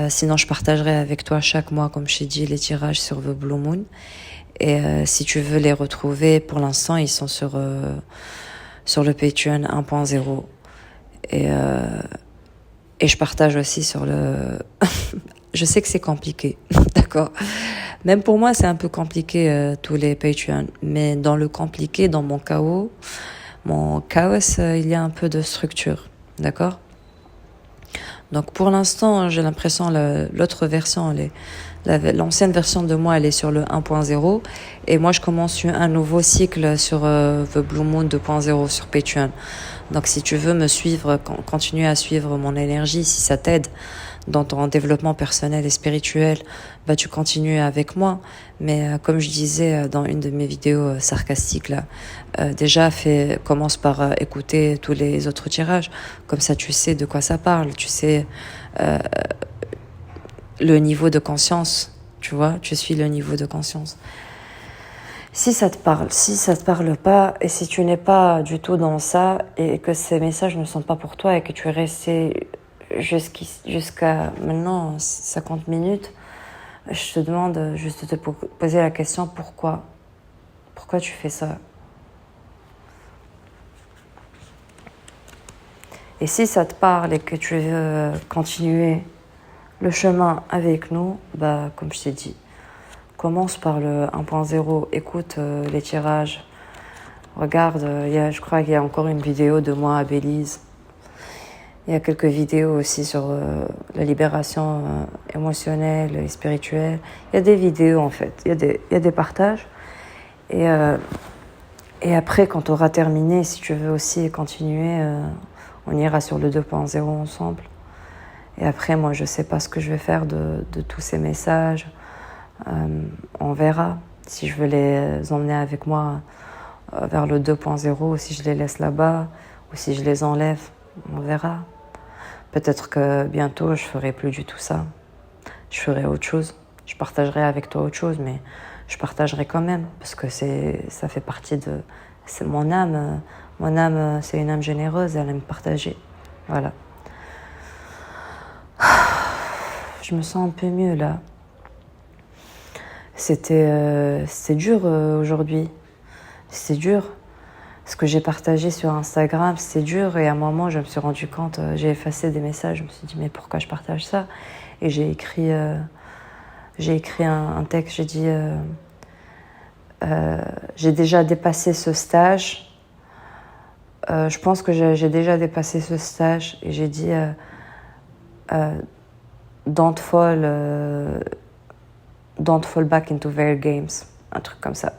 Sinon, je partagerai avec toi chaque mois, comme je t'ai dit, les tirages sur The Blue Moon. Et si tu veux les retrouver, pour l'instant, ils sont sur le Patreon 1.0. Et je partage aussi sur le... Je sais que c'est compliqué, d'accord. Même pour moi, c'est un peu compliqué, tous les Patreons. Mais dans le compliqué, dans mon chaos, il y a un peu de structure, d'accord. Donc pour l'instant, j'ai l'impression l'autre version, l'ancienne version de moi, elle est sur le 1.0 et moi je commence un nouveau cycle sur The Blue Moon 2.0 sur Patreon. Donc si tu veux me suivre, continuer à suivre mon énergie, si ça t'aide dans ton développement personnel et spirituel, bah tu continues avec moi. Mais comme je disais dans une de mes vidéos sarcastiques là, déjà commence par écouter tous les autres tirages. Comme ça, tu sais de quoi ça parle. Tu sais le niveau de conscience. Tu vois, tu suis le niveau de conscience. Si ça te parle, si ça te parle pas, et si tu n'es pas du tout dans ça, et que ces messages ne sont pas pour toi, et que tu es resté jusqu'à maintenant 50 minutes, je te demande juste de te poser la question pourquoi. Pourquoi tu fais ça? Et si ça te parle et que tu veux continuer le chemin avec nous, bah comme je t'ai dit, commence par le 1.0, écoute les tirages, regarde, je crois qu'il y a encore une vidéo de moi à Belize. Il y a quelques vidéos aussi sur la libération émotionnelle et spirituelle. Il y a des vidéos en fait, il y a des partages. Et après, quand tu auras terminé, si tu veux aussi continuer, on ira sur le 2.0 ensemble. Et après, moi, je sais pas ce que je vais faire de tous ces messages. On verra si je veux les emmener avec moi vers le 2.0 ou si je les laisse là-bas ou si je les enlève. On verra. Peut-être que bientôt, je ferai plus du tout ça. Je ferai autre chose. Je partagerai avec toi autre chose, mais je partagerai quand même parce que ça fait partie de... C'est mon âme. Mon âme, c'est une âme généreuse, elle aime partager. Voilà. Je me sens un peu mieux là. C'était dur aujourd'hui. C'est dur. Ce que j'ai partagé sur Instagram, c'est dur. Et à un moment, je me suis rendu compte, j'ai effacé des messages. Je me suis dit, mais pourquoi je partage ça? Et j'ai écrit un texte. J'ai dit, j'ai déjà dépassé ce stage. Je pense que j'ai déjà dépassé ce stage. Et j'ai dit, don't fall back into their games. Un truc comme ça.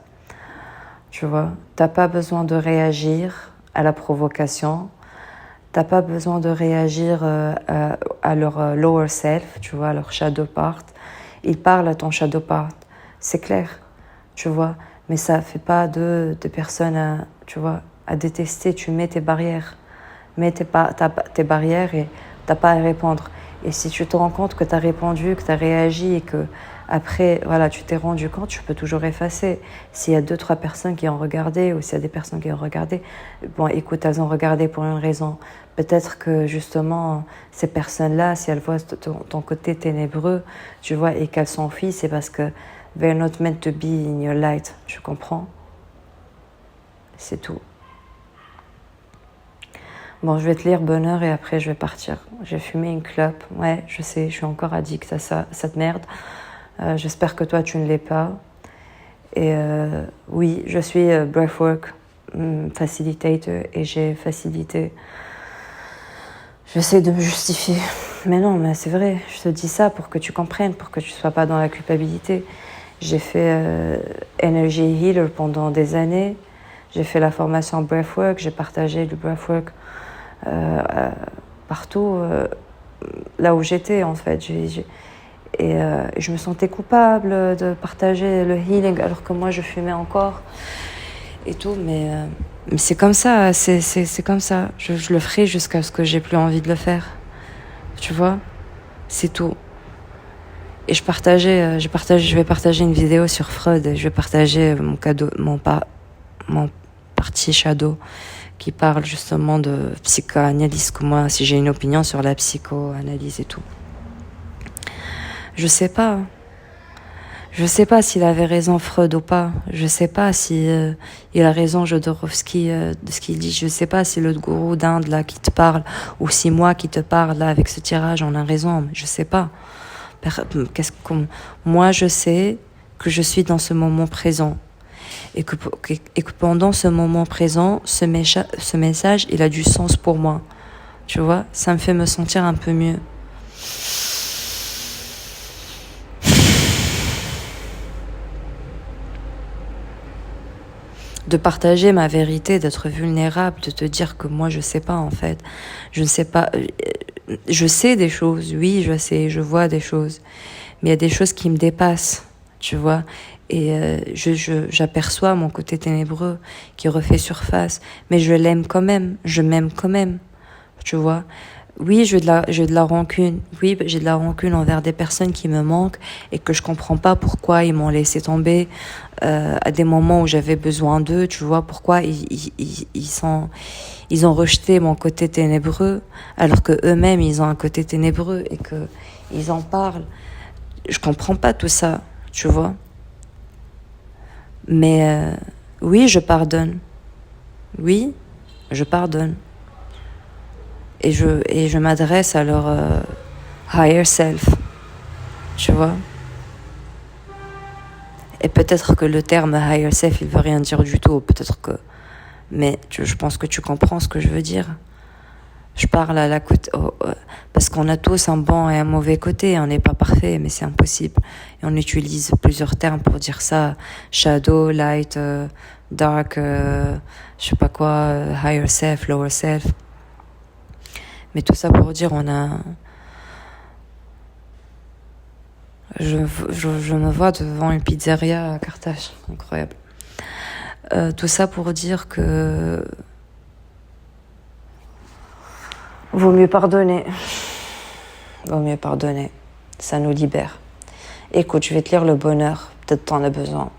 Tu vois, t'as pas besoin de réagir à la provocation, t'as pas besoin de réagir à leur lower self, tu vois, à leur shadow part. Ils parlent à ton shadow part, c'est clair, tu vois, mais ça fait pas de personnes, tu vois, à détester. Tu mets tes barrières, tes barrières et t'as pas à répondre. Et si tu te rends compte que t'as répondu, que t'as réagi et que après, voilà, tu t'es rendu compte, tu peux toujours effacer. S'il y a 2-3 personnes qui ont regardé ou s'il y a des personnes qui ont regardé, bon, écoute, elles ont regardé pour une raison. Peut-être que justement, ces personnes-là, si elles voient ton côté ténébreux, tu vois, et qu'elles s'enfuient, c'est parce que they're not meant to be in your light. Tu comprends? C'est tout. Bon, je vais te lire bonheur et après je vais partir. J'ai fumé une clope. Ouais, je sais, je suis encore addict à ça, cette merde. J'espère que toi, tu ne l'es pas. Et oui, je suis breathwork facilitator et j'ai facilité. J'essaie de me justifier. Mais non, mais c'est vrai, je te dis ça pour que tu comprennes, pour que tu ne sois pas dans la culpabilité. J'ai fait Energy Healer pendant des années. J'ai fait la formation breathwork, j'ai partagé du breathwork partout, là où j'étais en fait. Et je me sentais coupable de partager le healing alors que moi je fumais encore et tout, mais c'est comme ça, c'est comme ça. Je le ferai jusqu'à ce que j'ai plus envie de le faire. Tu vois, c'est tout. Et je vais partager une vidéo sur Freud et je vais partager mon parti shadow qui parle justement de psychanalyse, que moi, si j'ai une opinion sur la psychoanalyse et tout. Je sais pas. Je sais pas s'il avait raison Freud ou pas. Je sais pas si il a raison Jodorowsky de ce qu'il dit. Je sais pas si le gourou d'Inde là qui te parle ou si moi qui te parle là avec ce tirage on a raison. Je sais pas. Moi je sais que je suis dans ce moment présent et que pendant ce moment présent ce message il a du sens pour moi. Tu vois, ça me fait me sentir un peu mieux. De partager ma vérité, d'être vulnérable, de te dire que moi je sais pas en fait. Je ne sais pas, je sais des choses, oui, je sais, je vois des choses, mais il y a des choses qui me dépassent, tu vois. Et j'aperçois mon côté ténébreux qui refait surface, mais je l'aime quand même, je m'aime quand même, tu vois. Oui, j'ai de la rancune. Oui, j'ai de la rancune envers des personnes qui me manquent et que je comprends pas pourquoi ils m'ont laissé tomber à des moments où j'avais besoin d'eux. Tu vois pourquoi ils ont rejeté mon côté ténébreux alors que eux-mêmes ils ont un côté ténébreux et que ils en parlent. Je comprends pas tout ça, tu vois. Mais oui, je pardonne. Oui, je pardonne. Et je m'adresse à leur higher self, tu vois. Et peut-être que le terme higher self, il veut rien dire du tout, peut-être que... Mais je pense que tu comprends ce que je veux dire. Je parle à la côté... parce qu'on a tous un bon et un mauvais côté, on n'est pas parfait, mais c'est impossible. Et on utilise plusieurs termes pour dire ça. Shadow, light, dark, je sais pas quoi, higher self, lower self. Mais tout ça pour dire, je me vois devant une pizzeria à Carthage. Incroyable. Tout ça pour dire que vaut mieux pardonner. Vaut mieux pardonner. Ça nous libère. Écoute, je vais te lire le bonheur. Peut-être t'en as besoin.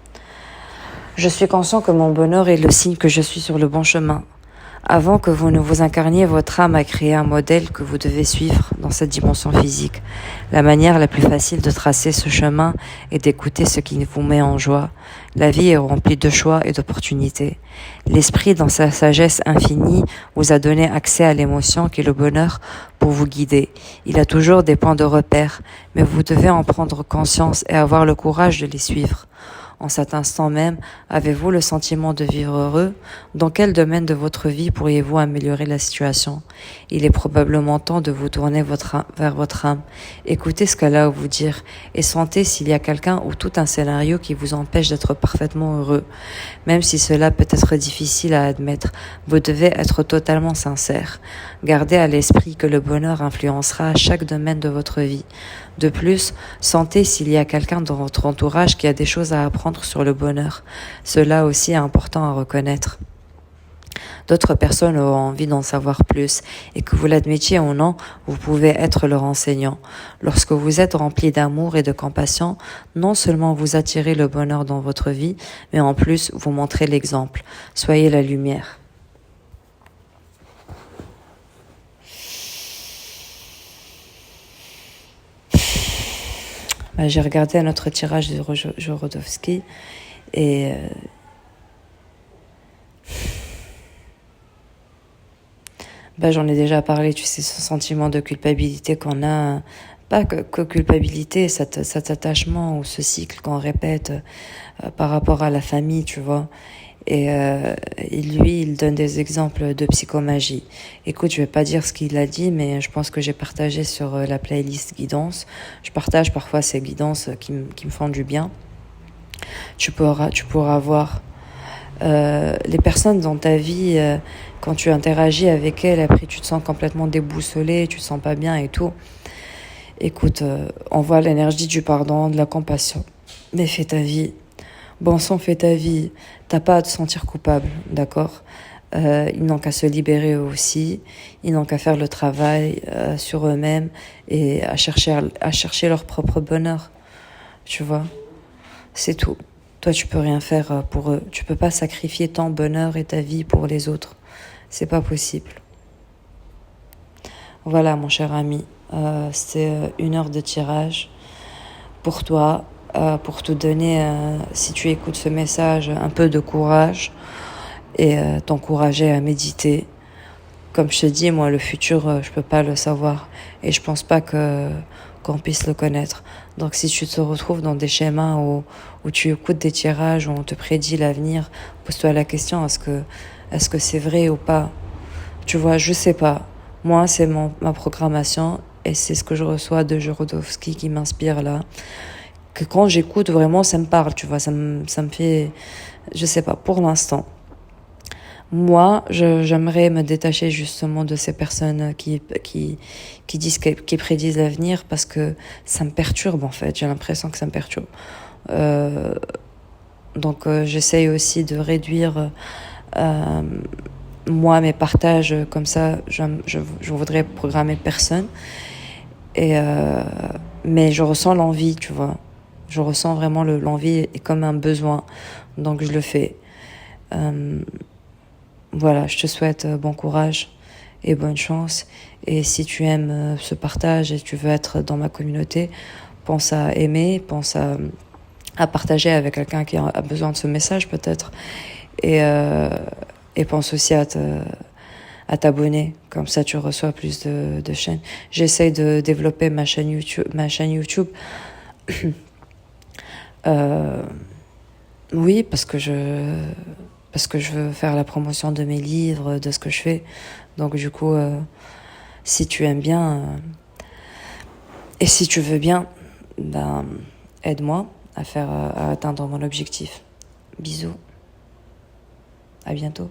Je suis conscient que mon bonheur est le signe que je suis sur le bon chemin. Avant que vous ne vous incarniez, votre âme a créé un modèle que vous devez suivre dans cette dimension physique. La manière la plus facile de tracer ce chemin est d'écouter ce qui vous met en joie. La vie est remplie de choix et d'opportunités. L'esprit, dans sa sagesse infinie, vous a donné accès à l'émotion qui est le bonheur pour vous guider. Il a toujours des points de repère, mais vous devez en prendre conscience et avoir le courage de les suivre. En cet instant même, avez-vous le sentiment de vivre heureux? Dans quel domaine de votre vie pourriez-vous améliorer la situation? Il est probablement temps de vous tourner vers votre âme. Écoutez ce qu'elle a à vous dire et sentez s'il y a quelqu'un ou tout un scénario qui vous empêche d'être parfaitement heureux. Même si cela peut être difficile à admettre, vous devez être totalement sincère. Gardez à l'esprit que le bonheur influencera chaque domaine de votre vie. De plus, sentez s'il y a quelqu'un dans votre entourage qui a des choses à apprendre sur le bonheur. Cela aussi est important à reconnaître. D'autres personnes auront envie d'en savoir plus et que vous l'admettiez ou non, vous pouvez être leur enseignant. Lorsque vous êtes rempli d'amour et de compassion, non seulement vous attirez le bonheur dans votre vie, mais en plus vous montrez l'exemple. Soyez la lumière. J'ai regardé un autre tirage de Jorodowski et j'en ai déjà parlé, tu sais, ce sentiment de culpabilité qu'on a, pas que culpabilité, cet attachement ou ce cycle qu'on répète par rapport à la famille, tu vois. Et lui, il donne des exemples de psychomagie. Écoute, je vais pas dire ce qu'il a dit, mais je pense que j'ai partagé sur la playlist guidance. Je partage parfois ces guidances qui me font du bien. Tu pourras voir les personnes dans ta vie, quand tu interagis avec elles, après tu te sens complètement déboussolé, tu te sens pas bien et tout. Écoute, envoie l'énergie du pardon, de la compassion, mais fais ta vie. Bon sang, fais ta vie. T'as pas à te sentir coupable, d'accord? Ils n'ont qu'à se libérer eux aussi. Ils n'ont qu'à faire le travail sur eux-mêmes et à chercher leur propre bonheur. Tu vois? C'est tout. Toi, tu peux rien faire pour eux. Tu peux pas sacrifier ton bonheur et ta vie pour les autres. C'est pas possible. Voilà, mon cher ami. C'est 1 heure de tirage pour toi. Pour te donner, si tu écoutes ce message, un peu de courage et t'encourager à méditer. Comme je te dis, moi, le futur, je peux pas le savoir et je pense pas qu'on puisse le connaître. Donc, si tu te retrouves dans des schémas où tu écoutes des tirages, où on te prédit l'avenir, pose-toi la question, est-ce que c'est vrai ou pas? Tu vois, je sais pas. Moi, c'est ma programmation et c'est ce que je reçois de Jorodowski qui m'inspire là. Que quand j'écoute, vraiment, ça me parle, tu vois, ça me fait, je sais pas, pour l'instant. Moi, j'aimerais me détacher justement de ces personnes qui disent, qui prédisent l'avenir parce que ça me perturbe en fait. J'ai l'impression que ça me perturbe. Euh, donc, j'essaye aussi de réduire euh, moi mes partages comme ça. Je voudrais programmer personne. Et mais je ressens l'envie, tu vois. Je ressens vraiment l'envie et comme un besoin. Donc, je le fais. Euh, Voilà, je te souhaite bon courage et bonne chance. Et si tu aimes ce partage et tu veux être dans ma communauté, pense à aimer, pense à partager avec quelqu'un qui a besoin de ce message peut-être. Et, euh, et pense aussi à t'abonner. Comme ça, tu reçois plus de chaînes. J'essaye de développer ma chaîne YouTube. Ma chaîne YouTube. Euh, oui, parce que je veux faire la promotion de mes livres, de ce que je fais. Donc du coup, si tu aimes bien et si tu veux bien, ben, aide-moi à atteindre mon objectif. Bisous, à bientôt.